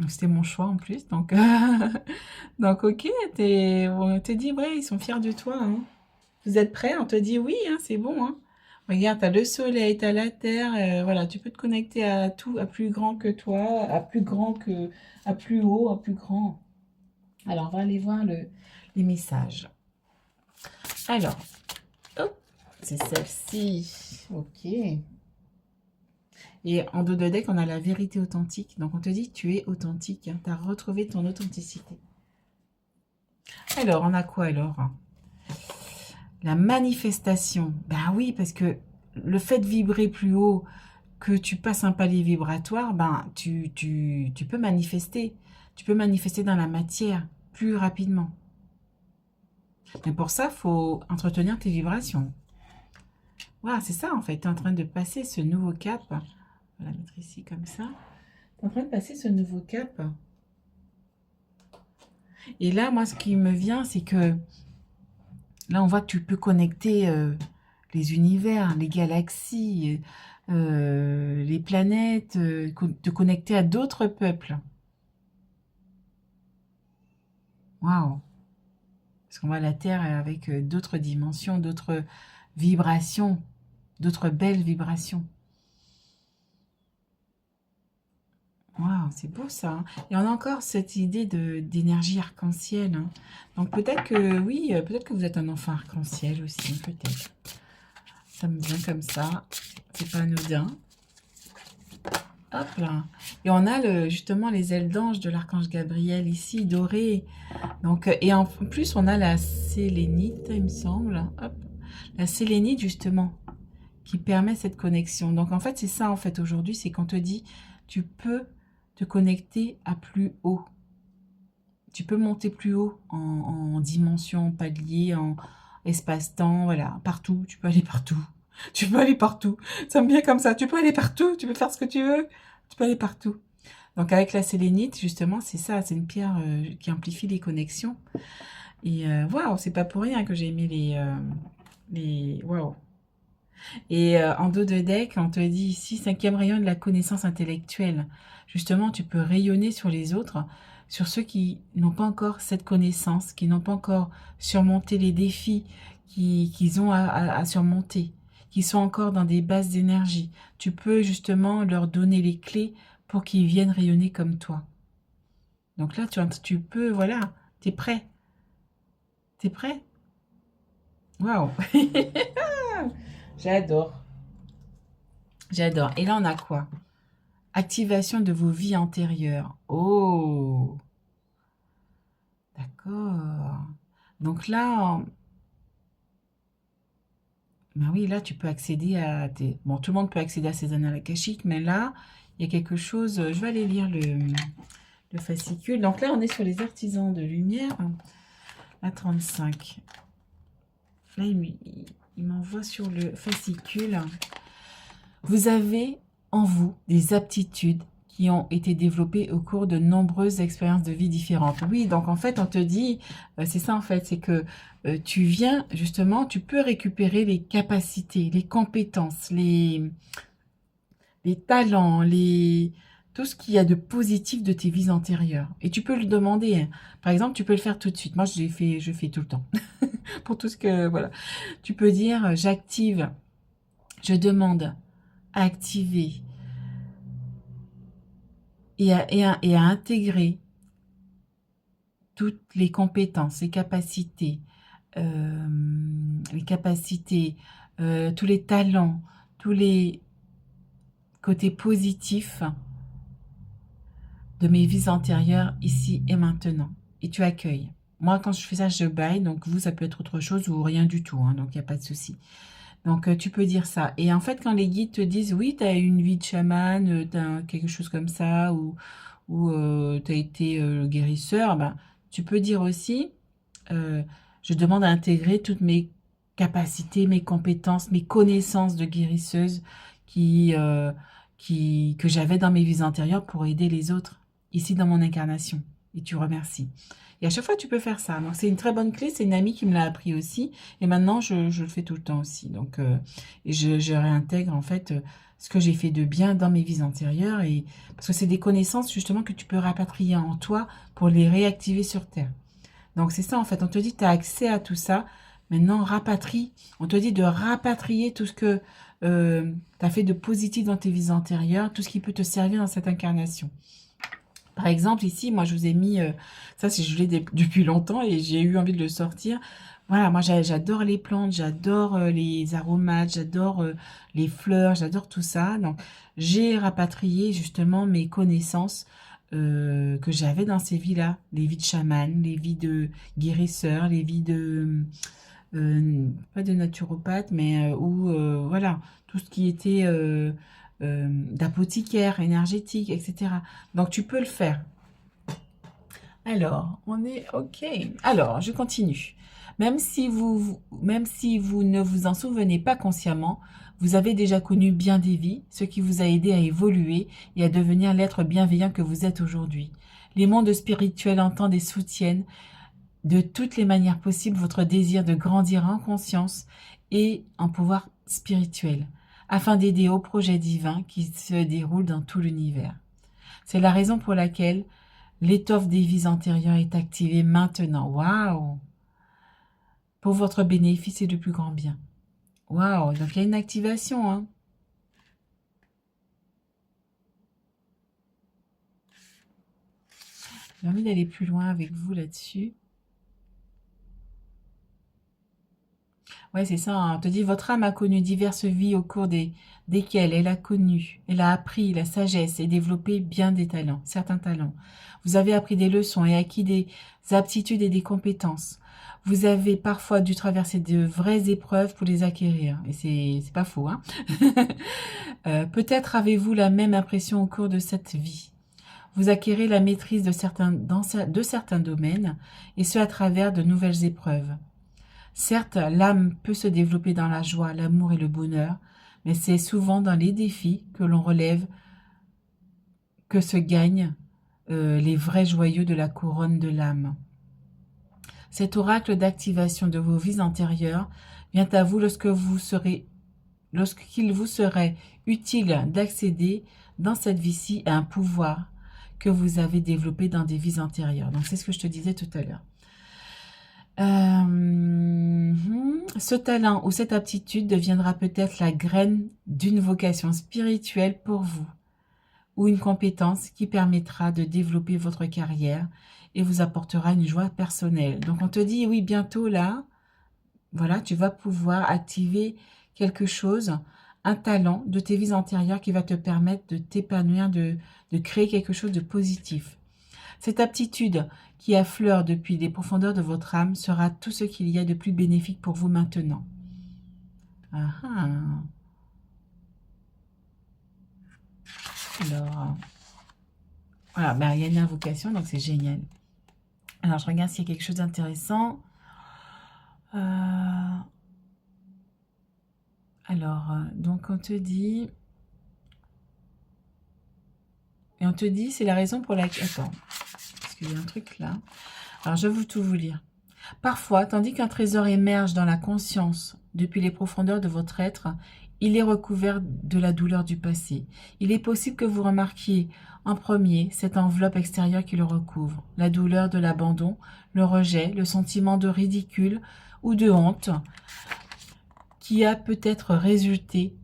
C'était mon choix en plus, donc, donc ok, on te dit, ouais, ils sont fiers de toi, hein. Vous êtes prêts? On te dit oui, hein, c'est bon, hein. Regarde, t'as le soleil, t'as la terre, voilà, tu peux te connecter à tout, à plus grand que toi, à plus haut, à plus grand. Alors, on va aller voir les messages. Alors, hop, c'est celle-ci. Ok. Et en dos de deck, on a la vérité authentique. Donc on te dit, tu es authentique. Hein, tu as retrouvé ton authenticité. Alors, on a quoi alors? La manifestation. Ben oui, parce que le fait de vibrer plus haut, que tu passes un palier vibratoire, ben tu peux manifester. Tu peux manifester dans la matière plus rapidement. Mais pour ça, il faut entretenir tes vibrations. Voilà, c'est ça en fait. Tu es en train de passer ce nouveau cap. On va la mettre ici comme ça. Tu es en train de passer ce nouveau cap. Et là, moi, ce qui me vient, c'est que là, on voit que tu peux connecter les univers, les galaxies, les planètes, te connecter à d'autres peuples. Waouh! Parce qu'on voit la Terre avec d'autres dimensions, d'autres vibrations, d'autres belles vibrations. Waouh, c'est beau ça. Hein. Et on a encore cette idée d'énergie arc-en-ciel. Hein. Donc peut-être que, oui, peut-être que vous êtes un enfant arc-en-ciel aussi, peut-être. Ça me vient comme ça. C'est pas anodin. Hop là. Et on a justement les ailes d'ange de l'archange Gabriel ici, dorées. Donc, et en plus, on a la sélénite, il me semble. Hop. La sélénite, justement, qui permet cette connexion. Donc, en fait, c'est ça, en fait, aujourd'hui, c'est qu'on te dit, tu peux te connecter à plus haut. Tu peux monter plus haut en dimension, en palier, en espace-temps, voilà, partout. Tu peux aller partout. Tu peux aller partout. Ça me vient comme ça. Tu peux aller partout. Tu peux faire ce que tu veux. Tu peux aller partout. Donc, avec la sélénite, justement, c'est ça. C'est une pierre qui amplifie les connexions. Et waouh, c'est pas pour rien que j'ai mis les waouh. Et en dos de deck, on te dit ici, cinquième rayon de la connaissance intellectuelle. Justement, tu peux rayonner sur les autres, sur ceux qui n'ont pas encore cette connaissance, qui n'ont pas encore surmonté les défis qu'ils ont à surmonter, qui sont encore dans des bases d'énergie. Tu peux justement leur donner les clés pour qu'ils viennent rayonner comme toi. Donc là, tu peux, voilà, t'es prêt. T'es prêt? Waouh! J'adore. J'adore. Et là, on a quoi? Activation de vos vies antérieures. Oh! D'accord. Donc là, ben oui, là, tu peux accéder à tes... Bon, tout le monde peut accéder à ces annales akashiques, mais là, il y a quelque chose... Je vais aller lire le fascicule. Donc là, on est sur les artisans de lumière. À 35. Là, il m'envoie sur le fascicule. Vous avez en vous des aptitudes qui ont été développées au cours de nombreuses expériences de vie différentes. Oui, donc en fait, on te dit, c'est ça en fait, c'est que tu viens, justement, tu peux récupérer les capacités, les compétences, les talents, tout ce qu'il y a de positif de tes vies antérieures. Et tu peux le demander. Hein. Par exemple, tu peux le faire tout de suite. Moi, je fais tout le temps. Pour tout ce que, voilà. Tu peux dire, j'active, je demande à activer et à intégrer toutes les compétences, tous les talents, tous les côtés positifs de mes vies antérieures ici et maintenant. Et tu accueilles. Moi, quand je fais ça, je baille. Donc, vous, ça peut être autre chose ou rien du tout. Hein, donc, il n'y a pas de souci. Donc, tu peux dire ça. Et en fait, quand les guides te disent, oui, tu as une vie de chaman, tu as quelque chose comme ça, ou tu as été guérisseur, ben, tu peux dire aussi, je demande à intégrer toutes mes capacités, mes compétences, mes connaissances de guérisseuse que j'avais dans mes vies antérieures pour aider les autres, ici dans mon incarnation. Et tu remercies. Et à chaque fois, tu peux faire ça. Donc, c'est une très bonne clé. C'est une amie qui me l'a appris aussi. Et maintenant, je le fais tout le temps aussi. Donc, et je réintègre, en fait, ce que j'ai fait de bien dans mes vies antérieures. Et, parce que c'est des connaissances, justement, que tu peux rapatrier en toi pour les réactiver sur Terre. Donc, c'est ça, en fait. On te dit, tu as accès à tout ça. Maintenant, rapatrie. On te dit de rapatrier tout ce que tu as fait de positif dans tes vies antérieures, tout ce qui peut te servir dans cette incarnation. Par exemple, ici, moi, je vous ai mis, ça, je l'ai depuis longtemps et j'ai eu envie de le sortir. Voilà, moi j'adore les plantes, j'adore les aromates, j'adore les fleurs, j'adore tout ça. Donc j'ai rapatrié justement mes connaissances que j'avais dans ces vies-là, les vies de chaman, les vies de guérisseurs, les vies de pas de naturopathe, mais où voilà, tout ce qui était d'apothicaire, énergétique, etc. Donc tu peux le faire. Alors, on est OK. Alors, je continue. Même si vous ne vous en souvenez pas consciemment, vous avez déjà connu bien des vies, ce qui vous a aidé à évoluer et à devenir l'être bienveillant que vous êtes aujourd'hui. Les mondes spirituels entendent et soutiennent de toutes les manières possibles votre désir de grandir en conscience et en pouvoir spirituel, afin d'aider au projet divin qui se déroule dans tout l'univers. C'est la raison pour laquelle l'étoffe des vies antérieures est activée maintenant. Waouh! Pour votre bénéfice et le plus grand bien. Waouh! Donc il y a une activation, hein. J'ai envie d'aller plus loin avec vous là-dessus. Ouais, c'est ça, hein. On te dit, votre âme a connu diverses vies au cours desquelles elle a appris la sagesse et développé bien des talents, certains talents. Vous avez appris des leçons et acquis des aptitudes et des compétences. Vous avez parfois dû traverser de vraies épreuves pour les acquérir. Et c'est pas faux, hein. Peut-être avez-vous la même impression au cours de cette vie. Vous acquérez la maîtrise de certains domaines, et ce à travers de nouvelles épreuves. Certes, l'âme peut se développer dans la joie, l'amour et le bonheur, mais c'est souvent dans les défis que l'on relève que se gagnent les vrais joyaux de la couronne de l'âme. Cet oracle d'activation de vos vies antérieures vient à vous lorsqu'il vous serait utile d'accéder dans cette vie-ci à un pouvoir que vous avez développé dans des vies antérieures. Donc c'est ce que je te disais tout à l'heure. Ce talent ou cette aptitude deviendra peut-être la graine d'une vocation spirituelle pour vous, ou une compétence qui permettra de développer votre carrière et vous apportera une joie personnelle. Donc on te dit, oui, bientôt là, voilà, tu vas pouvoir activer quelque chose, un talent de tes vies antérieures qui va te permettre de t'épanouir, de créer quelque chose de positif. Cette aptitude qui affleure depuis les profondeurs de votre âme sera tout ce qu'il y a de plus bénéfique pour vous maintenant. Ah ah. Alors, voilà, ben, il y a une invocation, donc c'est génial. Alors, je regarde s'il y a quelque chose d'intéressant. Donc on te dit... Et on te dit, c'est la raison pour laquelle... Attends, parce qu'il y a un truc là. Alors, je vais tout vous lire. Parfois, tandis qu'un trésor émerge dans la conscience depuis les profondeurs de votre être, il est recouvert de la douleur du passé. Il est possible que vous remarquiez en premier cette enveloppe extérieure qui le recouvre, la douleur de l'abandon, le rejet, le sentiment de ridicule ou de honte qui a peut-être résulté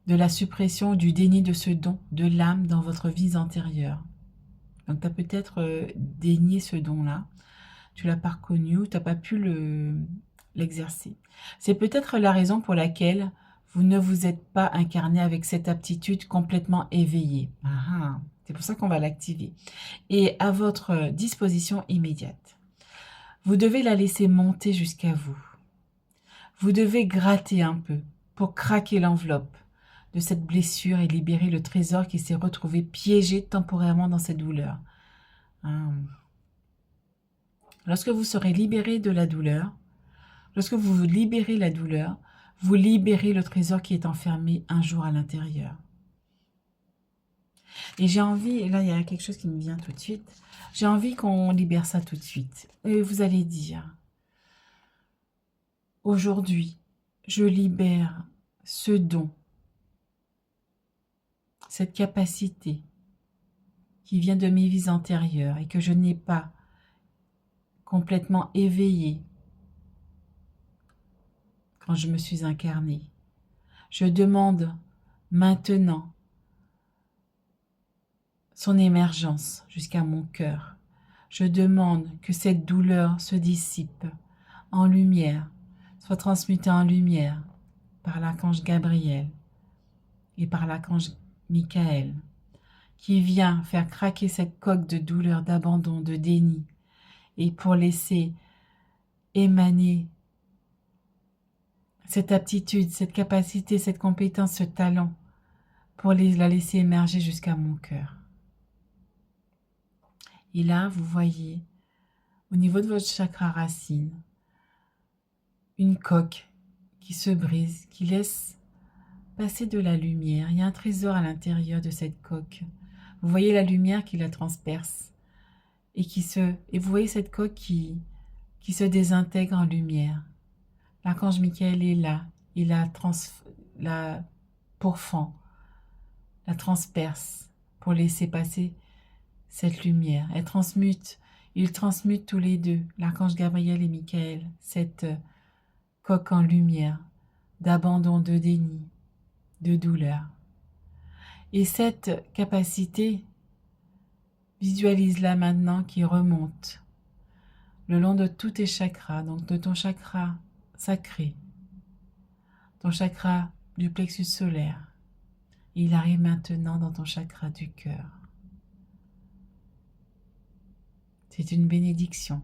de la suppression ou du déni de ce don de l'âme dans votre vie antérieure. Donc, tu as peut-être dénié ce don-là. Tu l'as pas reconnu ou tu n'as pas pu l'exercer. C'est peut-être la raison pour laquelle vous ne vous êtes pas incarné avec cette aptitude complètement éveillée. C'est pour ça qu'on va l'activer. Et à votre disposition immédiate. Vous devez la laisser monter jusqu'à vous. Vous devez gratter un peu pour craquer l'enveloppe de cette blessure et libérer le trésor qui s'est retrouvé piégé temporairement dans cette douleur. Lorsque vous serez libéré de la douleur, lorsque vous libérez la douleur, vous libérez le trésor qui est enfermé un jour à l'intérieur. Et j'ai envie, et là il y a quelque chose qui me vient tout de suite, j'ai envie qu'on libère ça tout de suite. Et vous allez dire, aujourd'hui, je libère ce don, cette capacité qui vient de mes vies antérieures et que je n'ai pas complètement éveillée quand je me suis incarnée. Je demande maintenant son émergence jusqu'à mon cœur. Je demande que cette douleur se dissipe en lumière, soit transmuté en lumière par l'archange Gabriel et par l'archange Michael, qui vient faire craquer cette coque de douleur, d'abandon, de déni, et pour laisser émaner cette aptitude, cette capacité, cette compétence, ce talent, pour la laisser émerger jusqu'à mon cœur. Et là, vous voyez, au niveau de votre chakra racine, une coque qui se brise, qui laisse passer de la lumière. Il y a un trésor à l'intérieur de cette coque. Vous voyez la lumière qui la transperce et vous voyez cette coque qui se désintègre en lumière. L'archange Michael est là, il la pourfend, la transperce pour laisser passer cette lumière. Ils transmutent tous les deux, l'archange Gabriel et Michael, cette coque en lumière, d'abandon, de déni, de douleur. Et cette capacité, visualise-la maintenant qui remonte le long de tous tes chakras, donc de ton chakra sacré, ton chakra du plexus solaire. Et il arrive maintenant dans ton chakra du cœur. C'est une bénédiction.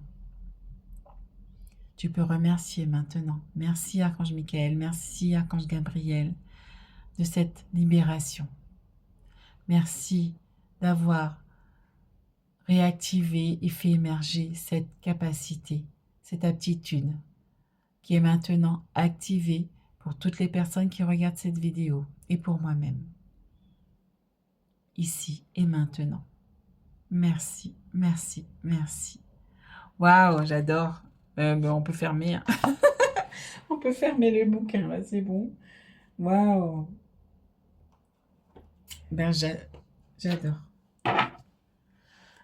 Tu peux remercier maintenant. Merci Archange Michael, merci Archange Gabriel de cette libération. Merci d'avoir réactivé et fait émerger cette capacité, cette aptitude qui est maintenant activée pour toutes les personnes qui regardent cette vidéo et pour moi-même. Ici et maintenant. Merci, merci, merci. Waouh, j'adore. On peut fermer. On peut fermer le bouquin, là, c'est bon. Waouh. Ben, j'adore.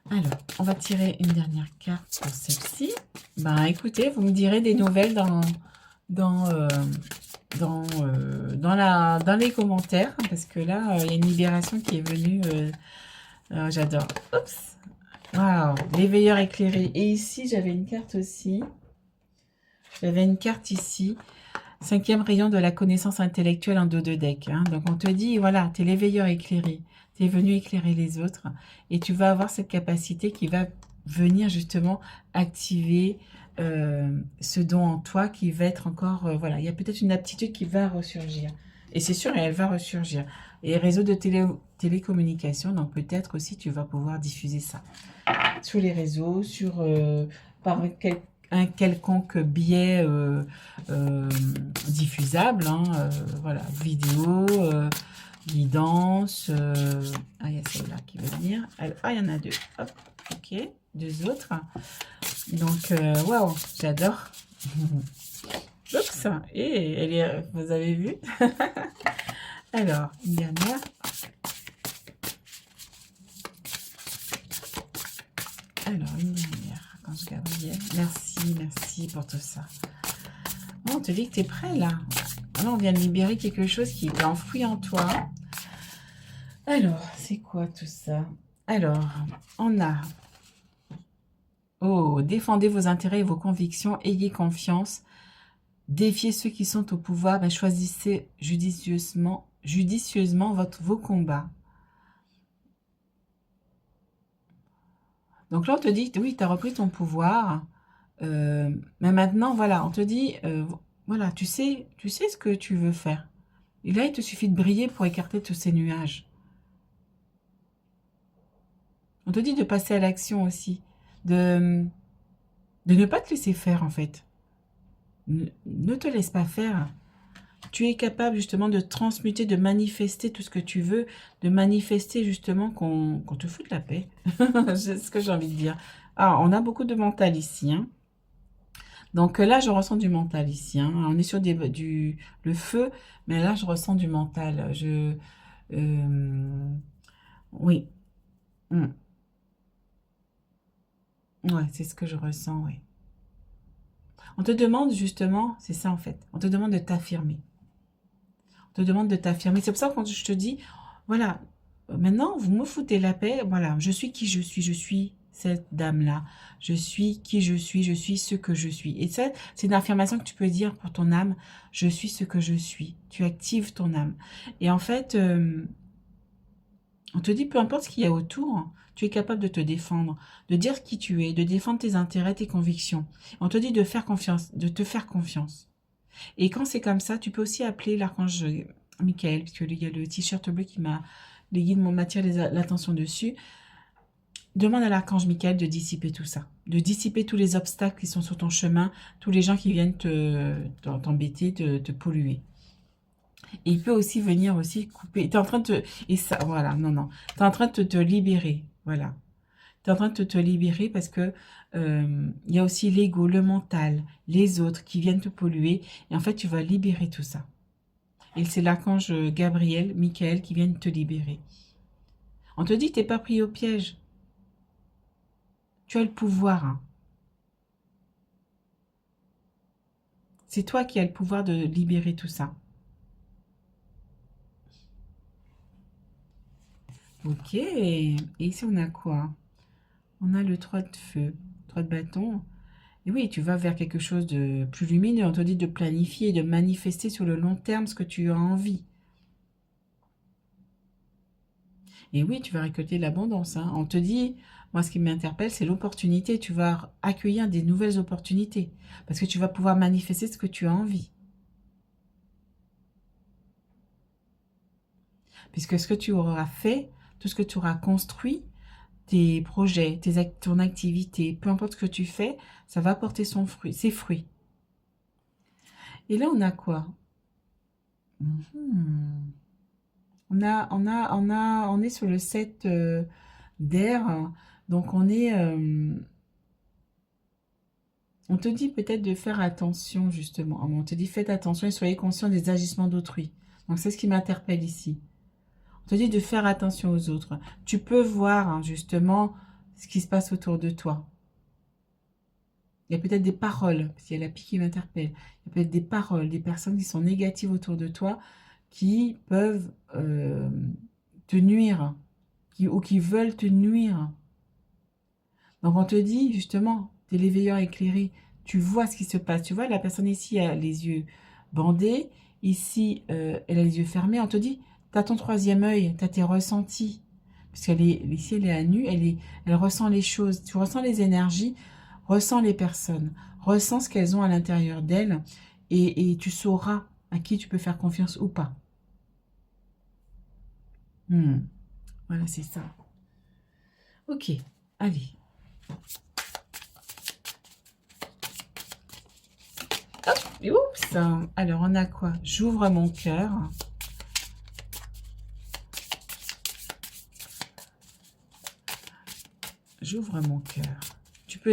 Alors, on va tirer une dernière carte pour celle-ci. Ben, écoutez, vous me direz des nouvelles dans les commentaires, parce que là, il y a une libération qui est venue. J'adore. Oups. Waouh, l'éveilleur éclairé. Et ici, j'avais une carte aussi. J'avais une carte ici. 5e rayon de la connaissance intellectuelle en dos de deck. Hein. Donc, on te dit, voilà, tu es l'éveilleur éclairé. Tu es venu éclairer les autres. Et tu vas avoir cette capacité qui va venir justement activer ce don en toi qui va être encore... voilà, il y a peut-être une aptitude qui va ressurgir. Et c'est sûr, elle va ressurgir. Et réseau de télécommunication, donc peut-être aussi tu vas pouvoir diffuser ça sur les réseaux, par un quelconque biais diffusable, hein, voilà, vidéo, guidance, il y a celle-là qui va venir, il y en a deux, hop, ok, deux autres, donc, waouh, j'adore, oups, et vous avez vu, alors, une dernière, une dernière, Archange Gabriel. Merci pour tout ça. Oh, on te dit que tu es prêt là. Alors, on vient de libérer quelque chose qui est enfoui en toi. Alors, c'est quoi tout ça? Alors, on a... Oh, défendez vos intérêts et vos convictions, ayez confiance. Défiez ceux qui sont au pouvoir, ben, choisissez judicieusement vos combats. Donc là, on te dit, oui, tu as repris ton pouvoir, mais maintenant, voilà, on te dit, voilà, tu sais ce que tu veux faire. Et là, il te suffit de briller pour écarter tous ces nuages. On te dit de passer à l'action aussi, de ne pas te laisser faire, en fait. Ne te laisse pas faire. Tu es capable justement de transmuter, de manifester tout ce que tu veux, de manifester justement qu'on te foute la paix. C'est ce que j'ai envie de dire. Alors, on a beaucoup de mental ici. Hein. Donc là, je ressens du mental ici. Hein. On est sur le feu, mais là, je ressens du mental. Oui. Ouais, c'est ce que je ressens, oui. On te demande justement, c'est ça en fait, on te demande de t'affirmer. On te demande de t'affirmer. C'est pour ça que quand je te dis, voilà, maintenant, vous me foutez la paix, voilà, je suis qui je suis cette dame-là. Je suis qui je suis ce que je suis. Et ça, c'est une affirmation que tu peux dire pour ton âme. Je suis ce que je suis. Tu actives ton âme. Et en fait, on te dit, peu importe ce qu'il y a autour, tu es capable de te défendre, de dire qui tu es, de défendre tes intérêts, tes convictions. On te dit de faire confiance, de te faire confiance. Et quand c'est comme ça, tu peux aussi appeler l'archange Michael, puisque il y a le t-shirt bleu qui m'a, les guides m'ont attiré l'attention dessus. Demande à l'archange Michael de dissiper tout ça, de dissiper tous les obstacles qui sont sur ton chemin, tous les gens qui viennent t'embêter, te polluer. Et il peut aussi venir aussi couper. Tu es en train de te... Et ça, voilà, non, non. Tu es en train de te libérer, voilà. Tu es en train de te libérer parce que il y a aussi l'ego, le mental, les autres qui viennent te polluer. Et en fait, tu vas libérer tout ça. Et c'est l'archange Gabriel, Michael, qui viennent te libérer. On te dit que tu n'es pas pris au piège. Tu as le pouvoir. Hein. C'est toi qui as le pouvoir de libérer tout ça. Ok. Et ici, on a quoi? On a le 3 de feu, 3 de bâton. Et oui, tu vas vers quelque chose de plus lumineux. On te dit de planifier, de manifester sur le long terme ce que tu as envie. Et oui, tu vas récolter l'abondance. Hein. On te dit, moi, ce qui m'interpelle, c'est l'opportunité. Tu vas accueillir des nouvelles opportunités. Parce que tu vas pouvoir manifester ce que tu as envie. Puisque ce que tu auras fait, tout ce que tu auras construit, tes projets, ton activité, peu importe ce que tu fais, ça va porter ses fruits. Et là, on a quoi? On est sur le 7 d'air. Donc, on te dit peut-être de faire attention, justement. On te dit faites attention et soyez conscient des agissements d'autrui. Donc, c'est ce qui m'interpelle ici. On te dit de faire attention aux autres. Tu peux voir, hein, justement, ce qui se passe autour de toi. Il y a peut-être des paroles, parce qu'il y a la pique qui m'interpelle. Il y a peut-être des paroles, des personnes qui sont négatives autour de toi, qui peuvent te nuire, ou qui veulent te nuire. Donc on te dit, justement, tu es l'éveilleur éclairé, tu vois ce qui se passe. Tu vois, la personne ici a les yeux bandés, ici, elle a les yeux fermés. On te dit, tu as ton troisième œil, tu as tes ressentis. Parce qu'elle est, ici, elle est à nu, elle ressent les choses. Tu ressens les énergies, ressens les personnes, ressens ce qu'elles ont à l'intérieur d'elles, et tu sauras à qui tu peux faire confiance ou pas. Voilà, c'est ça. Ok, allez. Hop, oups. Alors, on a quoi? J'ouvre mon cœur. J'ouvre mon cœur.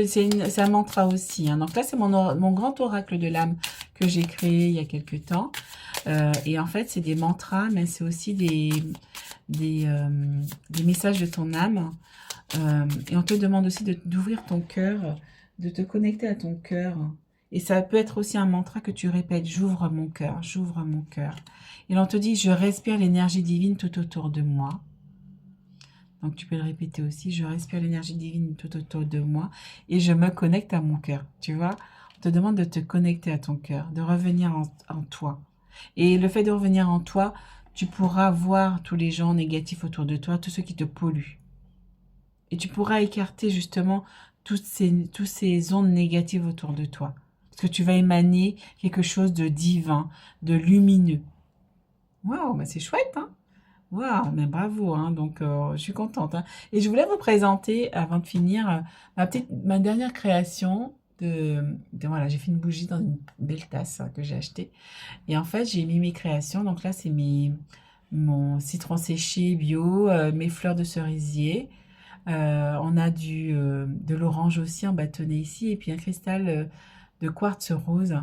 C'est un mantra aussi. Hein. Donc là, c'est mon grand oracle de l'âme que j'ai créé il y a quelques temps. Et en fait, c'est des mantras, mais c'est aussi des messages de ton âme. Et on te demande aussi d'ouvrir ton cœur, de te connecter à ton cœur. Et ça peut être aussi un mantra que tu répètes, j'ouvre mon cœur, j'ouvre mon cœur. Et on te dit, je respire l'énergie divine tout autour de moi. Donc tu peux le répéter aussi, je respire l'énergie divine tout autour de moi et je me connecte à mon cœur. Tu vois, on te demande de te connecter à ton cœur, de revenir en toi. Et le fait de revenir en toi, tu pourras voir tous les gens négatifs autour de toi, tous ceux qui te polluent. Et tu pourras écarter justement toutes ces ondes négatives autour de toi. Parce que tu vas émaner quelque chose de divin, de lumineux. Waouh, bah c'est chouette, hein? Waouh, mais bravo, hein, donc je suis contente. Hein. Et je voulais vous présenter, avant de finir, ma dernière création. Voilà, j'ai fait une bougie dans une belle tasse que j'ai achetée. Et en fait, j'ai mis mes créations. Donc là, c'est mon citron séché bio, mes fleurs de cerisier. On a de l'orange aussi en bâtonnet ici. Et puis un cristal de quartz rose.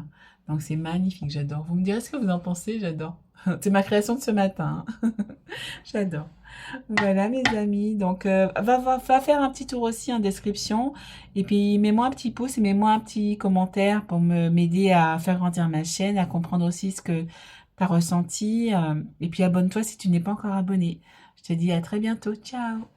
Donc c'est magnifique, j'adore. Vous me direz ce que vous en pensez, j'adore. C'est ma création de ce matin. J'adore. Voilà mes amis. Donc va faire un petit tour aussi en description. Et puis mets-moi un petit pouce et mets-moi un petit commentaire pour m'aider à faire grandir ma chaîne, à comprendre aussi ce que tu as ressenti. Et puis abonne-toi si tu n'es pas encore abonné. Je te dis à très bientôt. Ciao.